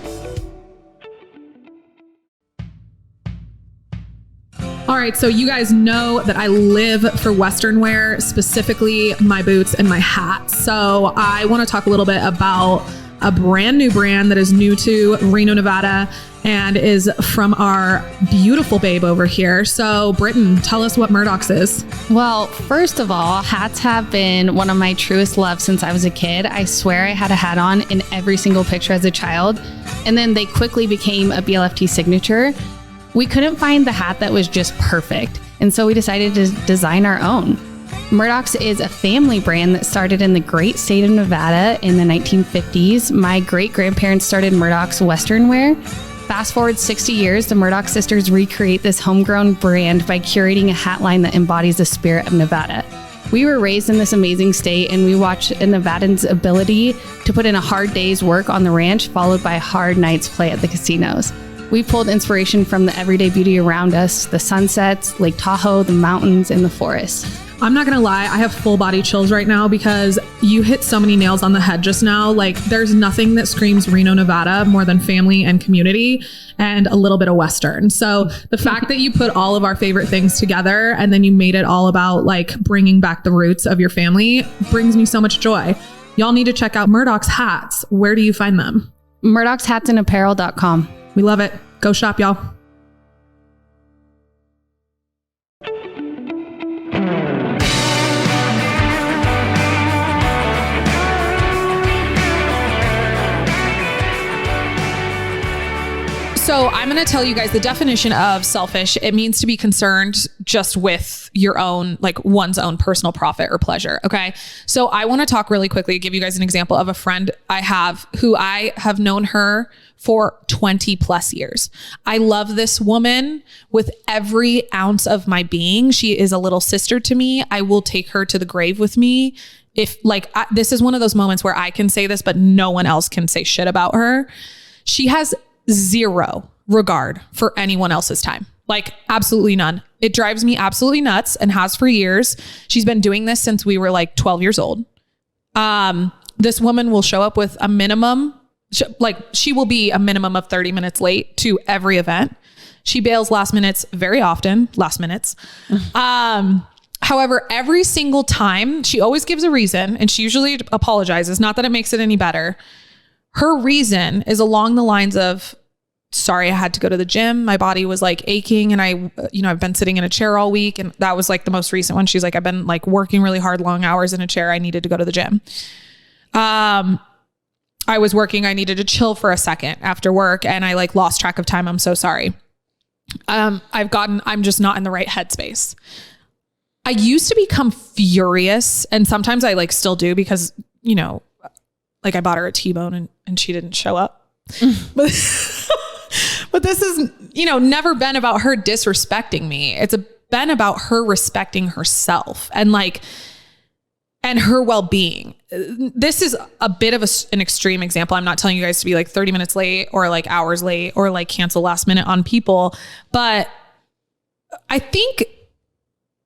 All right. So you guys know that I live for Western wear, specifically my boots and my hats. So I want to talk a little bit about a brand new brand that is new to Reno, Nevada, and is from our beautiful babe over here. So Britton, tell us what Murdock's is.
Well, first of all, hats have been one of my truest loves since I was a kid. I swear I had a hat on in every single picture as a child. And then they quickly became a BLFT signature. We couldn't find the hat that was just perfect. And so we decided to design our own. Murdock's is a family brand that started in the great state of Nevada in the 1950s. My great-grandparents started Murdock's Western wear. Fast forward 60 years, the Murdock sisters recreate this homegrown brand by curating a hat line that embodies the spirit of Nevada. We were raised in this amazing state, and we watched a Nevadan's ability to put in a hard day's work on the ranch, followed by a hard night's play at the casinos. We pulled inspiration from the everyday beauty around us, the sunsets, Lake Tahoe, the mountains, and the forest.
I'm not gonna lie, I have full body chills right now because you hit so many nails on the head just now. Like, there's nothing that screams Reno, Nevada more than family and community and a little bit of Western. So the fact that you put all of our favorite things together and then you made it all about like bringing back the roots of your family brings me so much joy. Y'all need to check out Murdock's hats. Where do you find them?
Murdock'sHatsAndApparel.com.
We love it. Go shop, y'all. So I'm going to tell you guys the definition of selfish. It means to be concerned just with your own, like one's own personal profit or pleasure. Okay. So I want to talk really quickly, give you guys an example of a friend I have who I have known her for 20 plus years. I love this woman with every ounce of my being. She is a little sister to me. I will take her to the grave with me. If this is one of those moments where I can say this, but no one else can say shit about her. She has zero regard for anyone else's time. Like absolutely none. It drives me absolutely nuts and has for years. She's been doing this since we were like 12 years old. This woman will show up with a minimum, she will be a minimum of 30 minutes late to every event. She bails last minutes very often, However, every single time she always gives a reason and she usually apologizes. Not that it makes it any better. Her reason is along the lines of, sorry, I had to go to the gym. My body was like aching and I've been sitting in a chair all week. And that was like the most recent one. She's like, I've been like working really hard, long hours in a chair. I needed to go to the gym. I was working. I needed to chill for a second after work and I like lost track of time. I'm so sorry. I'm just not in the right headspace. I used to become furious and sometimes I like still do because, like I bought her a T-bone and she didn't show up. But this is, never been about her disrespecting me. It's been about her respecting herself and her well-being. This is a bit of an extreme example. I'm not telling you guys to be like 30 minutes late or like hours late or like cancel last minute on people. But I think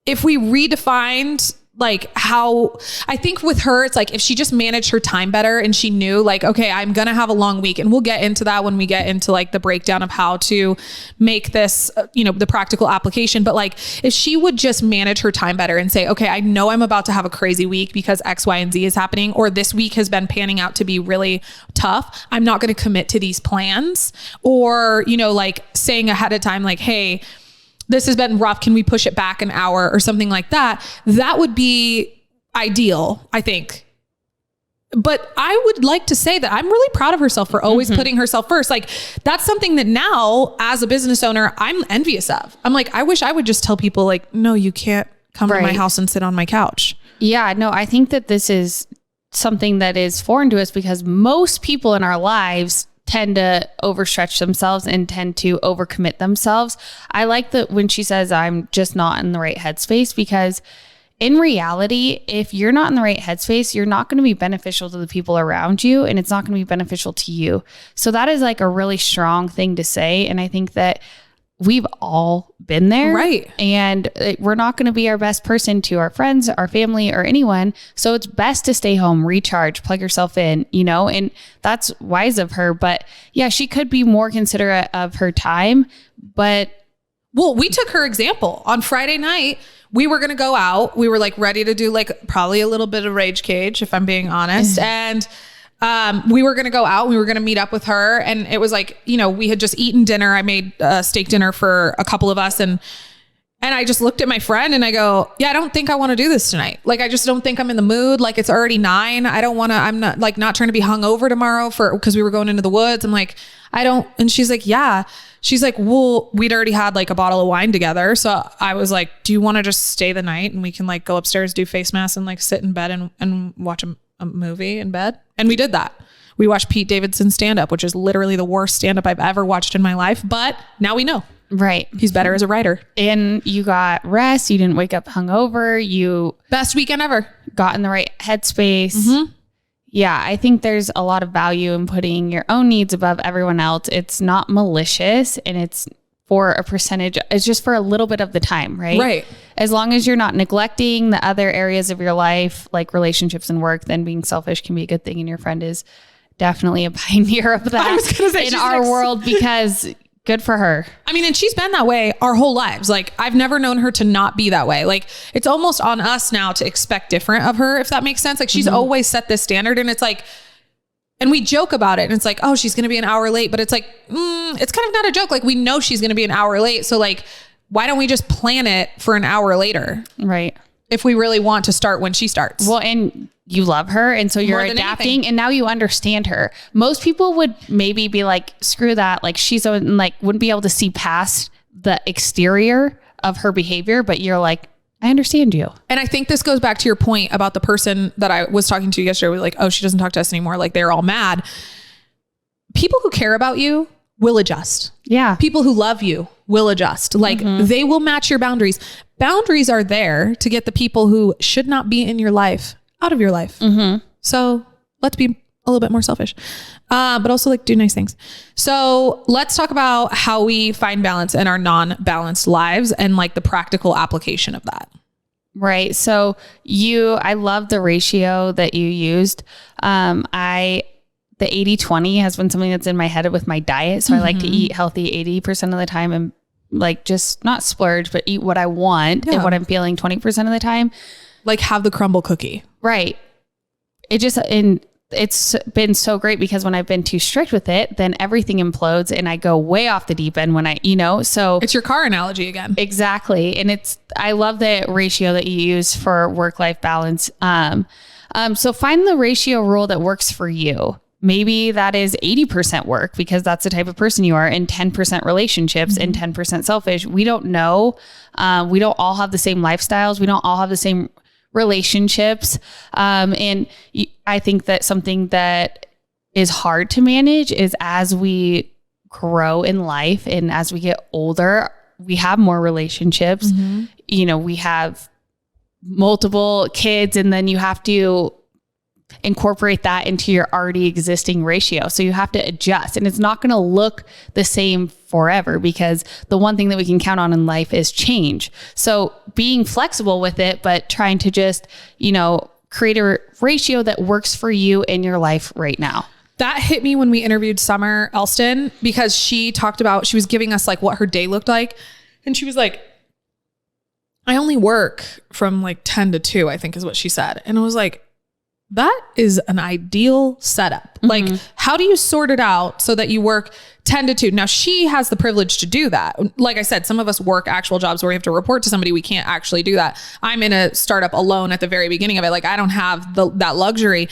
if we redefined I think with her, it's like if she just managed her time better and she knew like, okay, I'm going to have a long week, and we'll get into that when we get into like the breakdown of how to make this, the practical application. But like, if she would just manage her time better and say, okay, I know I'm about to have a crazy week because X, Y, and Z is happening, or this week has been panning out to be really tough. I'm not going to commit to these plans, or, like saying ahead of time, like, hey, this has been rough. Can we push it back an hour or something like that? That would be ideal, I think. But I would like to say that I'm really proud of herself for always putting herself first. Like that's something that now as a business owner, I'm envious of. I'm like, I wish I would just tell people like, no, you can't come to my house and sit on my couch.
Yeah, no, I think that this is something that is foreign to us because most people in our lives tend to overstretch themselves and tend to overcommit themselves. I like that when she says I'm just not in the right headspace, because in reality, if you're not in the right headspace, you're not going to be beneficial to the people around you and it's not going to be beneficial to you. So that is like a really strong thing to say. And I think that we've all been there.
Right.
And we're not going to be our best person to our friends, our family, or anyone. So it's best to stay home, recharge, plug yourself in, and that's wise of her. But yeah, she could be more considerate of her time. But
well, we took her example on Friday night. We were going to go out. We were like ready to do like probably a little bit of rage cage, if I'm being honest. And we were going to go out. We were going to meet up with her. And it was like, we had just eaten dinner. I made a steak dinner for a couple of us. And I just looked at my friend and I go, yeah, I don't think I want to do this tonight. Like, I just don't think I'm in the mood. Like, it's already 9. I'm not trying to be hungover tomorrow because we were going into the woods. I'm like, and she's like, yeah. She's like, well, we'd already had like a bottle of wine together. So I was like, do you want to just stay the night and we can like go upstairs, do face masks and like sit in bed and watch a movie in bed? And we did that. We watched Pete Davidson's stand-up, which is literally the worst stand-up I've ever watched in my life. But now we know.
Right.
He's better as a writer.
And you got rest. You didn't wake up hungover. You
best weekend ever.
Got in the right headspace. Mm-hmm. Yeah. I think there's a lot of value in putting your own needs above everyone else. It's not malicious, and it's for a percentage. It's just for a little bit of the time, right?
Right.
As long as you're not neglecting the other areas of your life, like relationships and work, then being selfish can be a good thing. And your friend is definitely a pioneer of that
I was gonna say,
in our world, because good for her.
I mean, and she's been that way our whole lives. Like, I've never known her to not be that way. Like, it's almost on us now to expect different of her, if that makes sense. Like, she's always set this standard, and it's like, and we joke about it, and it's like, oh, she's going to be an hour late, but it's like, it's kind of not a joke. Like, we know she's going to be an hour late. So like, why don't we just plan it for an hour later?
Right.
If we really want to start when she starts.
Well, and you love her, and so you're adapting, and now you understand her. Most people would maybe be like, screw that. Like, she's like, wouldn't be able to see past the exterior of her behavior, but you're like, I understand you.
And I think this goes back to your point about the person that I was talking to yesterday. Was like, oh, she doesn't talk to us anymore. Like, they're all mad. People who care about you will adjust.
Yeah.
People who love you will adjust. Like, they will match your boundaries. Boundaries are there to get the people who should not be in your life out of your life. So let's be a little bit more selfish, but also like do nice things. So let's talk about how we find balance in our non-balanced lives and like the practical application of that.
Right. So I love the ratio that you used. The 80-20 has been something that's in my head with my diet. So I like to eat healthy 80% of the time, and like just not splurge, but eat what I want and what I'm feeling 20% of the time.
Like, have the crumble cookie.
Right. It's been so great, because when I've been too strict with it, then everything implodes and I go way off the deep end so
it's your car analogy again.
Exactly. And I love the ratio that you use for work-life balance. So find the ratio rule that works for you. Maybe that is 80% work, because that's the type of person you are, and 10% relationships and 10% selfish. We don't know. We don't all have the same lifestyles. We don't all have the same relationships. And I think that something that is hard to manage is, as we grow in life and as we get older, we have more relationships. We have multiple kids, and then you have to incorporate that into your already existing ratio. So you have to adjust, and it's not going to look the same forever, because the one thing that we can count on in life is change. So being flexible with it, but trying to just, create a ratio that works for you in your life right now.
That hit me when we interviewed Summer Elston, because she was giving us like what her day looked like. And she was like, I only work from like 10 to 2, I think is what she said. And I was like, that is an ideal setup. Like, how do you sort it out so that you work 10 to 2? Now, she has the privilege to do that. Like I said, some of us work actual jobs where we have to report to somebody. We can't actually do that. I'm in a startup alone at the very beginning of it. Like, I don't have that luxury.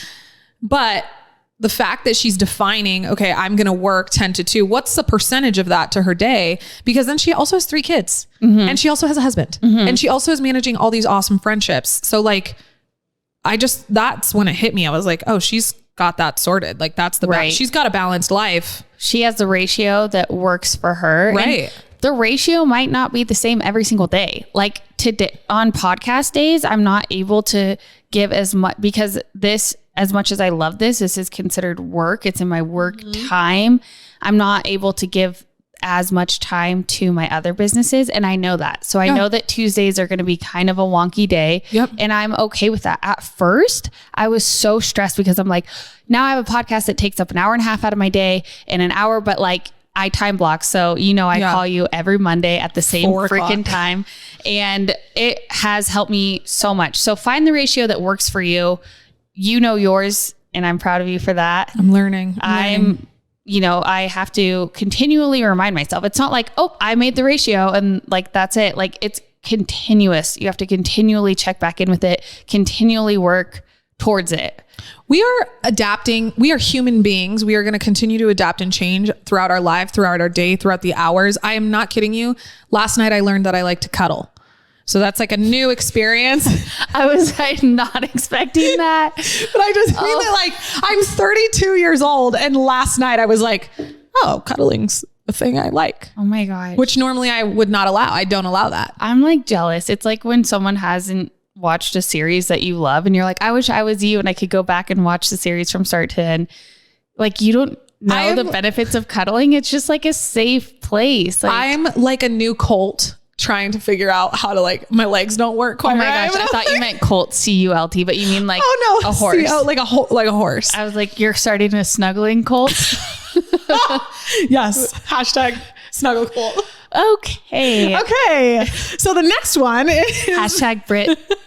But the fact that she's defining, okay, I'm going to work 10 to 2. What's the percentage of that to her day? Because then she also has 3 kids and she also has a husband and she also is managing all these awesome friendships. So like, that's when it hit me. I was like, oh, she's got that sorted. Like, that's the right. She's got a balanced life.
She has the ratio that works for her.
Right.
And the ratio might not be the same every single day. Like today on podcast days, I'm not able to give as much, because as much as I love this is considered work. It's in my work time. I'm not able to give as much time to my other businesses. And I know that. So I know that Tuesdays are going to be kind of a wonky day.
Yep.
And I'm okay with that. At first, I was so stressed, because I'm like, now I have a podcast that takes up an hour and a half out of my day and an hour, but like I time block. So, I call you every Monday at the same freaking time. And it has helped me so much. So find the ratio that works for you. Yours, and I'm proud of you for that.
I'm learning.
I have to continually remind myself. It's not like, oh, I made the ratio and like, that's it. Like, it's continuous. You have to continually check back in with it, continually work towards it.
We are adapting. We are human beings. We are going to continue to adapt and change throughout our life, throughout our day, throughout the hours. I am not kidding you. Last night I learned that I like to cuddle. So that's like a new experience.
I was not expecting that.
But I just mean that like I'm 32 years old and last night I was like, oh, cuddling's a thing I like.
Oh my God.
Which normally I would not allow. I don't allow that.
I'm like jealous. It's like when someone hasn't watched a series that you love and you're like, I wish I was you and I could go back and watch the series from start to end. Like you don't know the benefits of cuddling. It's just like a safe place. Like,
I'm like a new colt trying to figure out how to like, my legs don't work quite right.
Gosh, I thought you meant colt, C-U-L-T, but you mean like a horse.
Like a horse.
I was like, you're starting a snuggling colt?
Yes. Hashtag snuggle colt.
Okay.
So the next one is
hashtag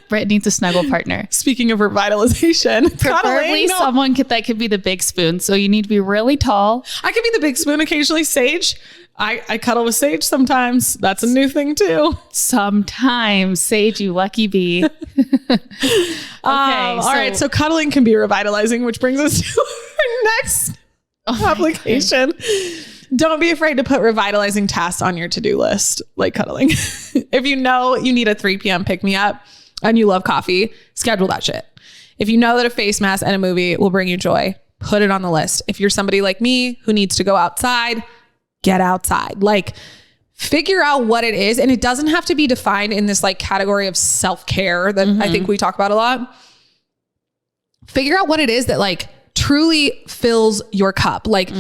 Britt needs a snuggle partner.
Speaking of revitalization,
preferably someone that could be the big spoon. So you need to be really tall.
I could be the big spoon occasionally. Sage. I cuddle with Sage sometimes. That's a new thing too.
Sometimes, Sage, you lucky bee.
All right. So cuddling can be revitalizing, which brings us to our next application. Don't be afraid to put revitalizing tasks on your to-do list, like cuddling. If you know you need a 3 p.m. pick-me-up and you love coffee, schedule that shit. If you know that a face mask and a movie will bring you joy, put it on the list. If you're somebody like me who needs to go outside, get outside. Like, figure out what it is. And it doesn't have to be defined in this like category of self-care that I think we talk about a lot. Figure out what it is that like truly fills your cup. Like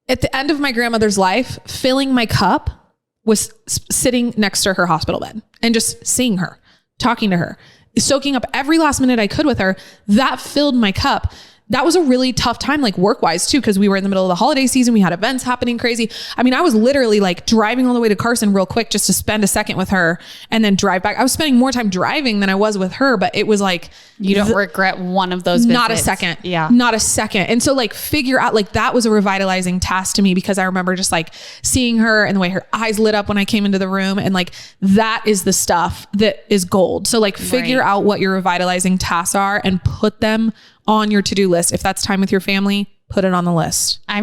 at the end of my grandmother's life, filling my cup was sitting next to her hospital bed and just seeing her, talking to her, soaking up every last minute I could with her. That filled my cup. That was a really tough time, like work-wise too, because we were in the middle of the holiday season. We had events happening crazy. I mean, I was literally like driving all the way to Carson real quick just to spend a second with her and then drive back. I was spending more time driving than I was with her, but it was like...
You don't regret one of those visits.
Not a second.
Yeah.
Not a second. And so like figure out, like that was a revitalizing task to me because I remember just like seeing her and the way her eyes lit up when I came into the room. And like, that is the stuff that is gold. So like figure out what your revitalizing tasks are and put them on your to-do list. If that's time with your family, put it on the list.
I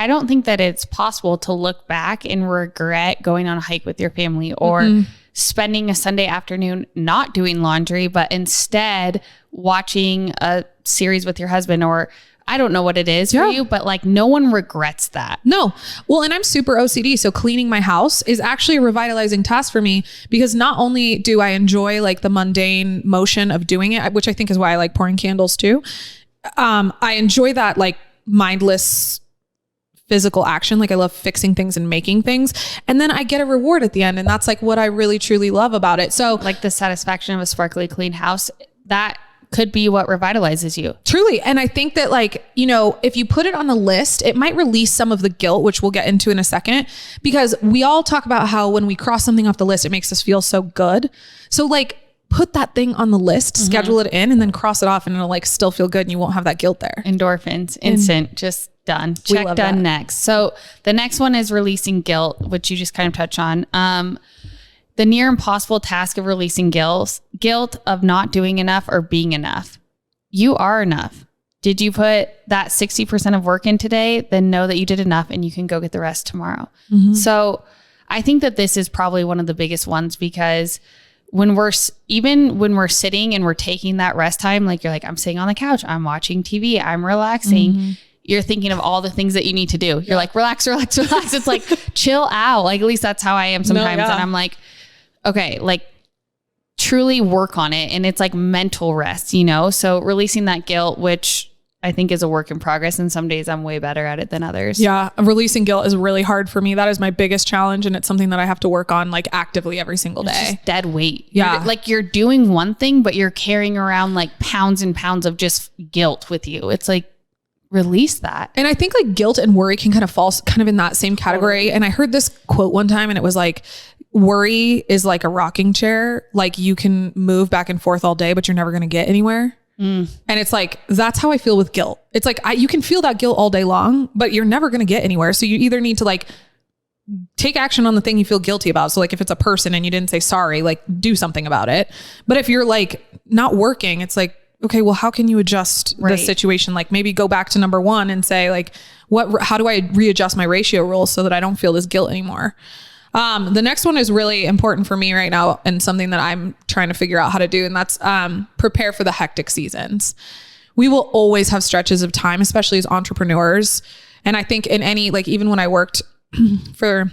don't think that it's possible to look back and regret going on a hike with your family or spending a Sunday afternoon not doing laundry, but instead watching a series with your husband, or I don't know what it is for you, but like no one regrets that.
No. Well, and I'm super OCD. So cleaning my house is actually a revitalizing task for me because not only do I enjoy like the mundane motion of doing it, which I think is why I like pouring candles too. I enjoy that like mindless physical action. Like I love fixing things and making things. And then I get a reward at the end. And that's like what I really, truly love about it. So
like the satisfaction of a sparkly clean house, that could be what revitalizes you.
Truly. And I think that like, you know, if you put it on the list, it might release some of the guilt, which we'll get into in a second, because we all talk about how when we cross something off the list, it makes us feel so good. So like put that thing on the list, schedule it in, and then cross it off and it'll like still feel good and you won't have that guilt there.
Endorphins, instant, just done. Check done that. Next. So the next one is releasing guilt, which you just kind of touched on. The near impossible task of releasing guilt of not doing enough or being enough. You are enough. Did you put that 60% of work in today? Then know that you did enough and you can go get the rest tomorrow. So I think that this is probably one of the biggest ones because when we're sitting and we're taking that rest time, like you're like, I'm sitting on the couch, I'm watching TV, I'm relaxing. You're thinking of all the things that you need to do. You're like, relax. It's like, chill out. Like, at least that's how I am sometimes. And I'm like, okay, like truly work on it. And it's like mental rest, you know? So releasing that guilt, which I think is a work in progress. And some days I'm way better at it than others.
Yeah. Releasing guilt is really hard for me. That is my biggest challenge. And it's something that I have to work on like actively every single day.
It's just dead weight.
Yeah.
You're doing one thing, but you're carrying around like pounds and pounds of just guilt with you. It's like, release that.
And I think like guilt and worry can kind of fall kind of in that same category. And I heard this quote one time and it was like, worry is like a rocking chair. Like you can move back and forth all day, but you're never going to get anywhere. And it's like, that's how I feel with guilt. It's like, you can feel that guilt all day long, but you're never going to get anywhere. So you either need to like take action on the thing you feel guilty about. So like if it's a person and you didn't say sorry, like do something about it. But if you're like not working, it's like, okay, well, how can you adjust the situation? Like maybe go back to number one and say like, how do I readjust my ratio rules so that I don't feel this guilt anymore? The next one is really important for me right now and something that I'm trying to figure out how to do. And that's prepare for the hectic seasons. We will always have stretches of time, especially as entrepreneurs. And I think in any, like even when I worked for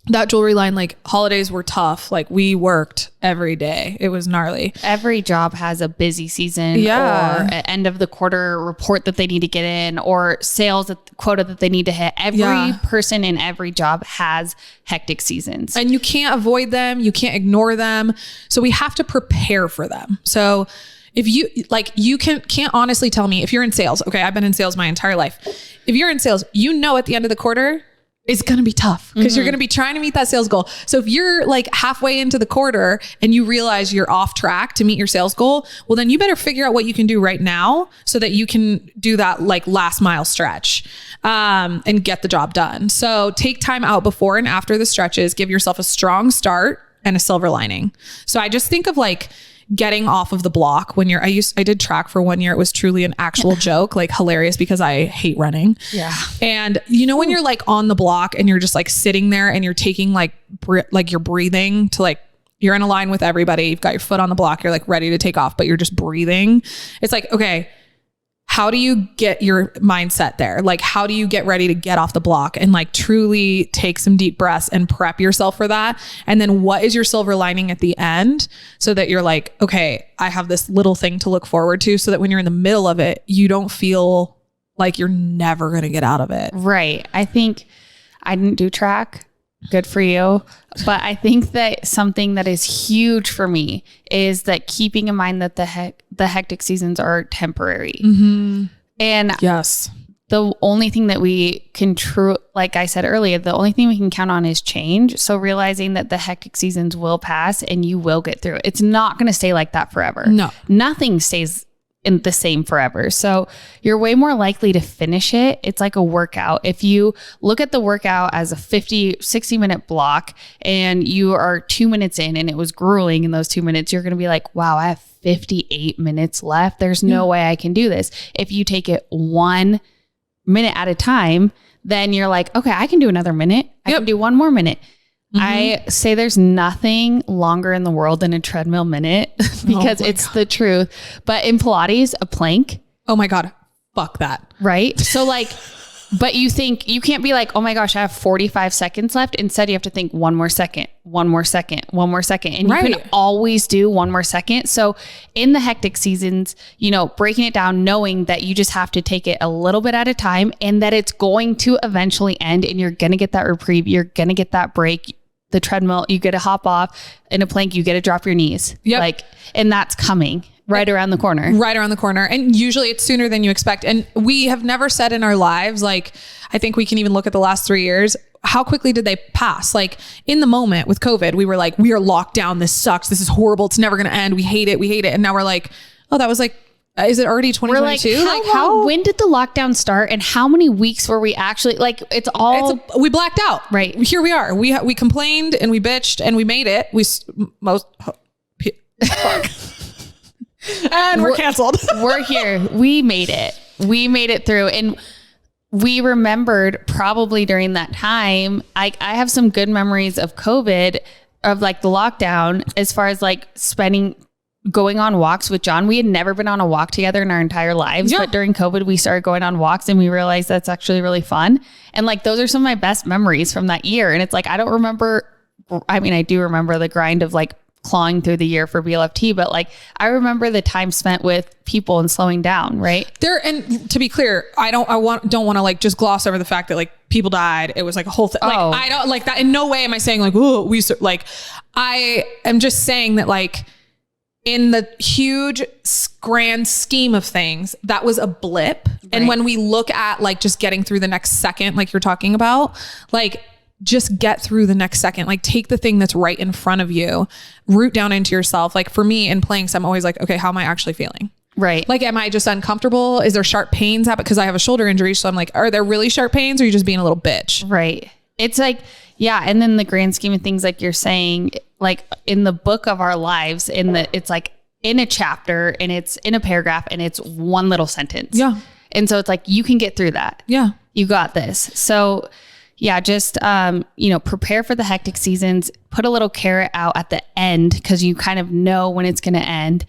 that jewelry line, like holidays were tough. Like we worked every day. It was gnarly.
Every job has a busy season or an end of the quarter report that they need to get in or sales quota that they need to hit. Every person in every job has hectic seasons.
And you can't avoid them. You can't ignore them. So we have to prepare for them. So if you like, you can't honestly tell me if you're in sales. Okay. I've been in sales my entire life. If you're in sales, you know, at the end of the quarter, it's going to be tough because you're going to be trying to meet that sales goal. So if you're like halfway into the quarter and you realize you're off track to meet your sales goal, well, then you better figure out what you can do right now so that you can do that like last mile stretch and get the job done. So take time out before and after the stretches, give yourself a strong start and a silver lining. So I just think of like getting off of the block when I did track for 1 year. It was truly an actual joke, like hilarious because I hate running. Yeah. And you know, when you're like on the block and you're just like sitting there and you're taking like you're breathing to like, you're in a line with everybody. You've got your foot on the block. You're like ready to take off, but you're just breathing. It's like, okay, how do you get your mindset there? Like, how do you get ready to get off the block and like truly take some deep breaths and prep yourself for that? And then what is your silver lining at the end so that you're like, okay, I have this little thing to look forward to so that when you're in the middle of it, you don't feel like you're never going to get out of it.
Right. I think I didn't do track. Good for you. But I think that something that is huge for me is that keeping in mind that the hectic seasons are temporary. Mm-hmm. And
yes,
the only thing that we can like I said earlier, the only thing we can count on is change. So realizing that the hectic seasons will pass and you will get through it. It's not going to stay like that forever.
No,
nothing stays in the same forever. So you're way more likely to finish it. It's like a workout. If you look at the workout as a 60 minute block and you are 2 minutes in and it was grueling in those 2 minutes, you're going to be like, wow, I have 58 minutes left. There's no way I can do this. If you take it 1 minute at a time, then you're like, okay, I can do another minute. I can do one more minute. I say there's nothing longer in the world than a treadmill minute because it's the truth. But in Pilates, a plank.
Oh my God. Fuck that.
Right. So like, but you think you can't be like, oh my gosh, I have 45 seconds left. Instead, you have to think 1 more second, 1 more second, 1 more second. And you can always do 1 more second. So in the hectic seasons, you know, breaking it down, knowing that you just have to take it a little bit at a time and that it's going to eventually end and you're going to get that reprieve. You're going to get that break. The treadmill, you get to hop off. In a plank, you get to drop your knees. Yep. Like, and that's coming right around the corner.
Right around the corner. And usually it's sooner than you expect. And we have never said in our lives, like, I think we can even look at the last 3 years, how quickly did they pass? Like in the moment with COVID, we were like, we are locked down. This sucks. This is horrible. It's never going to end. We hate it. We hate it. And now we're like, oh, that was like, is it already 2022?
We're like, when did the lockdown start and how many weeks were we actually like,
we blacked out.
Right.
Here we are. We complained and we bitched and we made it. And we're canceled.
We're here. We made it. We made it through. And we remembered probably during that time, I have some good memories of COVID, of like the lockdown, as far as like going on walks with John. We had never been on a walk together in our entire lives, but during COVID, we started going on walks and we realized that's actually really fun. And like, those are some of my best memories from that year. And it's like, I do remember the grind of like clawing through the year for BLFT, but like, I remember the time spent with people and slowing down, right?
And to be clear, I don't want to like just gloss over the fact that like people died. It was like a whole thing. Like, I don't like that. In no way am I saying like, oh, I am just saying that like, in the huge grand scheme of things, that was a blip. Right. And when we look at like just getting through the next second, like you're talking about, like just get through the next second, like take the thing that's right in front of you, root down into yourself. Like for me in playing, I'm always like, okay, how am I actually feeling?
Right.
Like, am I just uncomfortable? Is there sharp pains happen? Because I have a shoulder injury. So I'm like, are there really sharp pains or are you just being a little bitch?
Right. It's like, yeah. And then the grand scheme of things, like you're saying, like in the book of our lives, it's like in a chapter and it's in a paragraph and it's one little sentence.
Yeah.
And so it's like, you can get through that.
Yeah.
You got this. So Yeah, just, prepare for the hectic seasons. Put a little carrot out at the end because you kind of know when it's going to end.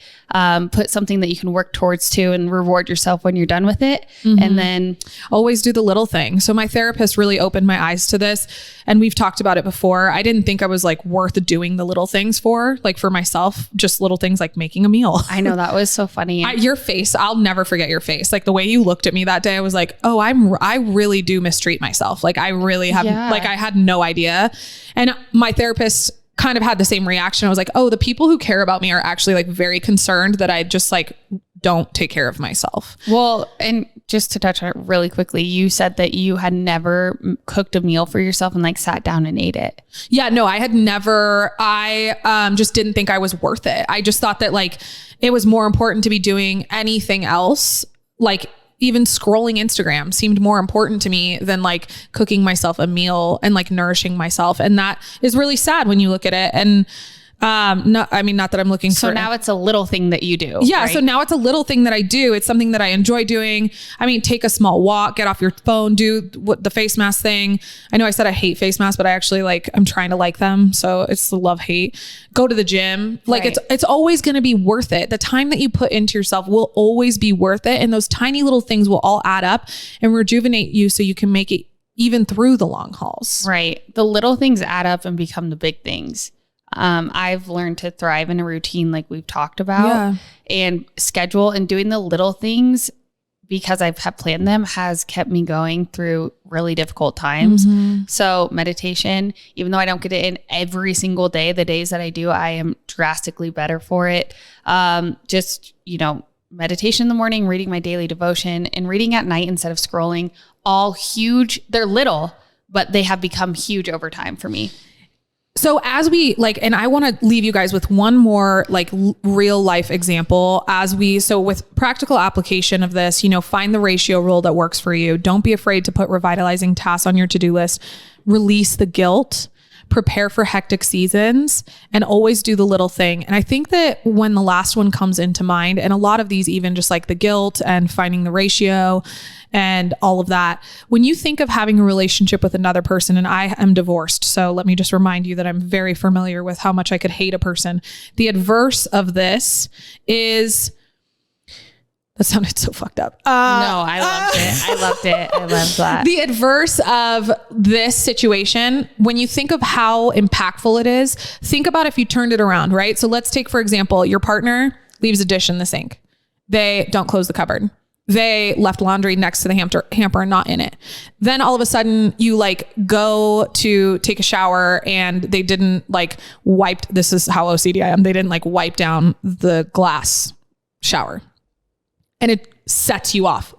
Put something that you can work towards to and reward yourself when you're done with it. Mm-hmm. And then
always do the little thing. So my therapist really opened my eyes to this, and we've talked about it before. I didn't think I was like worth doing the little things for myself, just little things like making a meal.
I know, that was so funny.
Your face, I'll never forget your face. Like the way you looked at me that day, I was like, oh, I really do mistreat myself. Like I really have, I had no idea. And my therapist kind of had the same reaction. I was like, oh, the people who care about me are actually like very concerned that I just like don't take care of myself.
Well, and just to touch on it really quickly, you said that you had never cooked a meal for yourself and like sat down and ate it.
Yeah, no, I had never. I just didn't think I was worth it. I just thought that like it was more important to be doing anything else. Like even scrolling Instagram seemed more important to me than like cooking myself a meal and like nourishing myself. And that is really sad when you look at it. And not that I'm looking for.
So now it's a little thing that you do.
Yeah.
Right?
So now it's a little thing that I do. It's something that I enjoy doing. I mean, take a small walk, get off your phone, do the face mask thing. I know I said I hate face masks, but I actually I'm trying to like them. So it's the love hate. Go to the gym. Like it's always going to be worth it. The time that you put into yourself will always be worth it. And those tiny little things will all add up and rejuvenate you so you can make it even through the long hauls.
Right. The little things add up and become the big things. I've learned to thrive in a routine like we've talked about and schedule, and doing the little things because I've planned them has kept me going through really difficult times. Mm-hmm. So meditation, even though I don't get it in every single day, the days that I do, I am drastically better for it. Meditation in the morning, reading my daily devotion, and reading at night instead of scrolling, all huge. They're little, but they have become huge over time for me.
So as we and I want to leave you guys with one more real life example so with practical application of this, find the ratio rule that works for you. Don't be afraid to put revitalizing tasks on your to-do list, release the guilt, prepare for hectic seasons, and always do the little thing. And I think that when the last one comes into mind, and a lot of these, even just like the guilt and finding the ratio and all of that, when you think of having a relationship with another person, and I am divorced, so let me just remind you that I'm very familiar with how much I could hate a person. The adverse of this is, that sounded so fucked up.
No, I loved it. I loved that.
The adverse of this situation, when you think of how impactful it is, think about if you turned it around, right? So let's take, for example, your partner leaves a dish in the sink. They don't close the cupboard. They left laundry next to the hamper and not in it. Then all of a sudden you go to take a shower and they didn't wipe. This is how OCD I am. They didn't wipe down the glass shower. And it sets you off.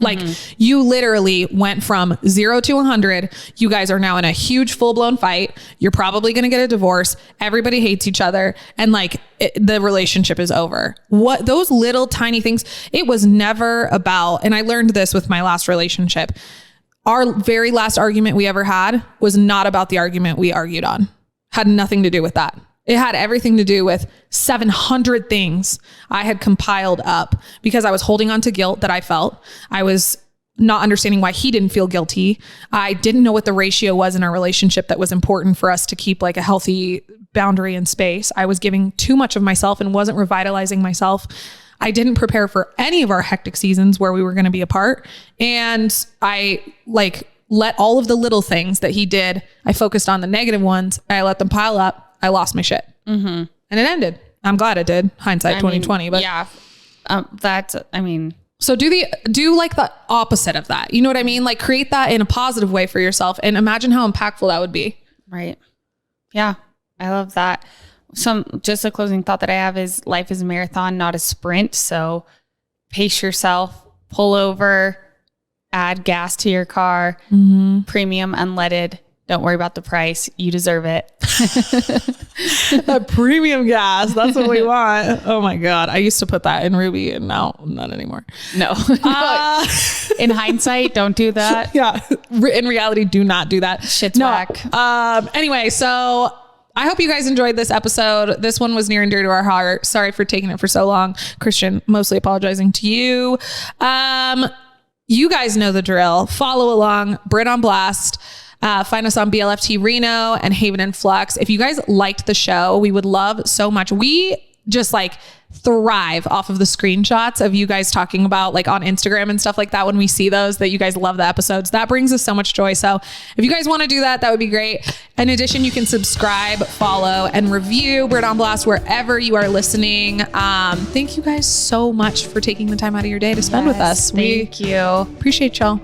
You literally went from 0 to 100. You guys are now in a huge full-blown fight. You're probably going to get a divorce. Everybody hates each other. And the relationship is over. What those little tiny things, it was never about, and I learned this with my last relationship. Our very last argument we ever had was not about the argument we argued on. Had nothing to do with that. It had everything to do with 700 things I had compiled up because I was holding on to guilt that I felt. I was not understanding why he didn't feel guilty. I didn't know what the ratio was in our relationship that was important for us to keep a healthy boundary and space. I was giving too much of myself and wasn't revitalizing myself. I didn't prepare for any of our hectic seasons where we were going to be apart. And I let all of the little things that he did, I focused on the negative ones. I let them pile up. I lost my shit. Mm-hmm. And it ended. I'm glad it did. Hindsight 2020. But
yeah,
so do the opposite of that. You know what I mean? Create that in a positive way for yourself and imagine how impactful that would be.
Right. Yeah. I love that. Just a closing thought that I have is life is a marathon, not a sprint. So pace yourself, pull over, add gas to your car, premium unleaded. Don't worry about the price. You deserve it.
A premium gas. That's what we want. Oh my God. I used to put that in Ruby and now not anymore.
No. In hindsight, don't do that.
Yeah. In reality, do not do that.
Shit's whack.
Anyway, so I hope you guys enjoyed this episode. This one was near and dear to our heart. Sorry for taking it for so long. Christian, mostly apologizing to you. You guys know the drill. Follow along. Brit on Blast. Find us on BLFT Reno and Haven and Flux. If you guys liked the show, we would love so much. We just like thrive off of the screenshots of you guys talking about like on Instagram and stuff like that. When we see those, that you guys love the episodes, that brings us so much joy. So if you guys want to do that, that would be great. In addition, you can subscribe, follow, and review Britt on Blast wherever you are listening. Thank you guys so much for taking the time out of your day to spend with us.
Thank you.
Appreciate y'all.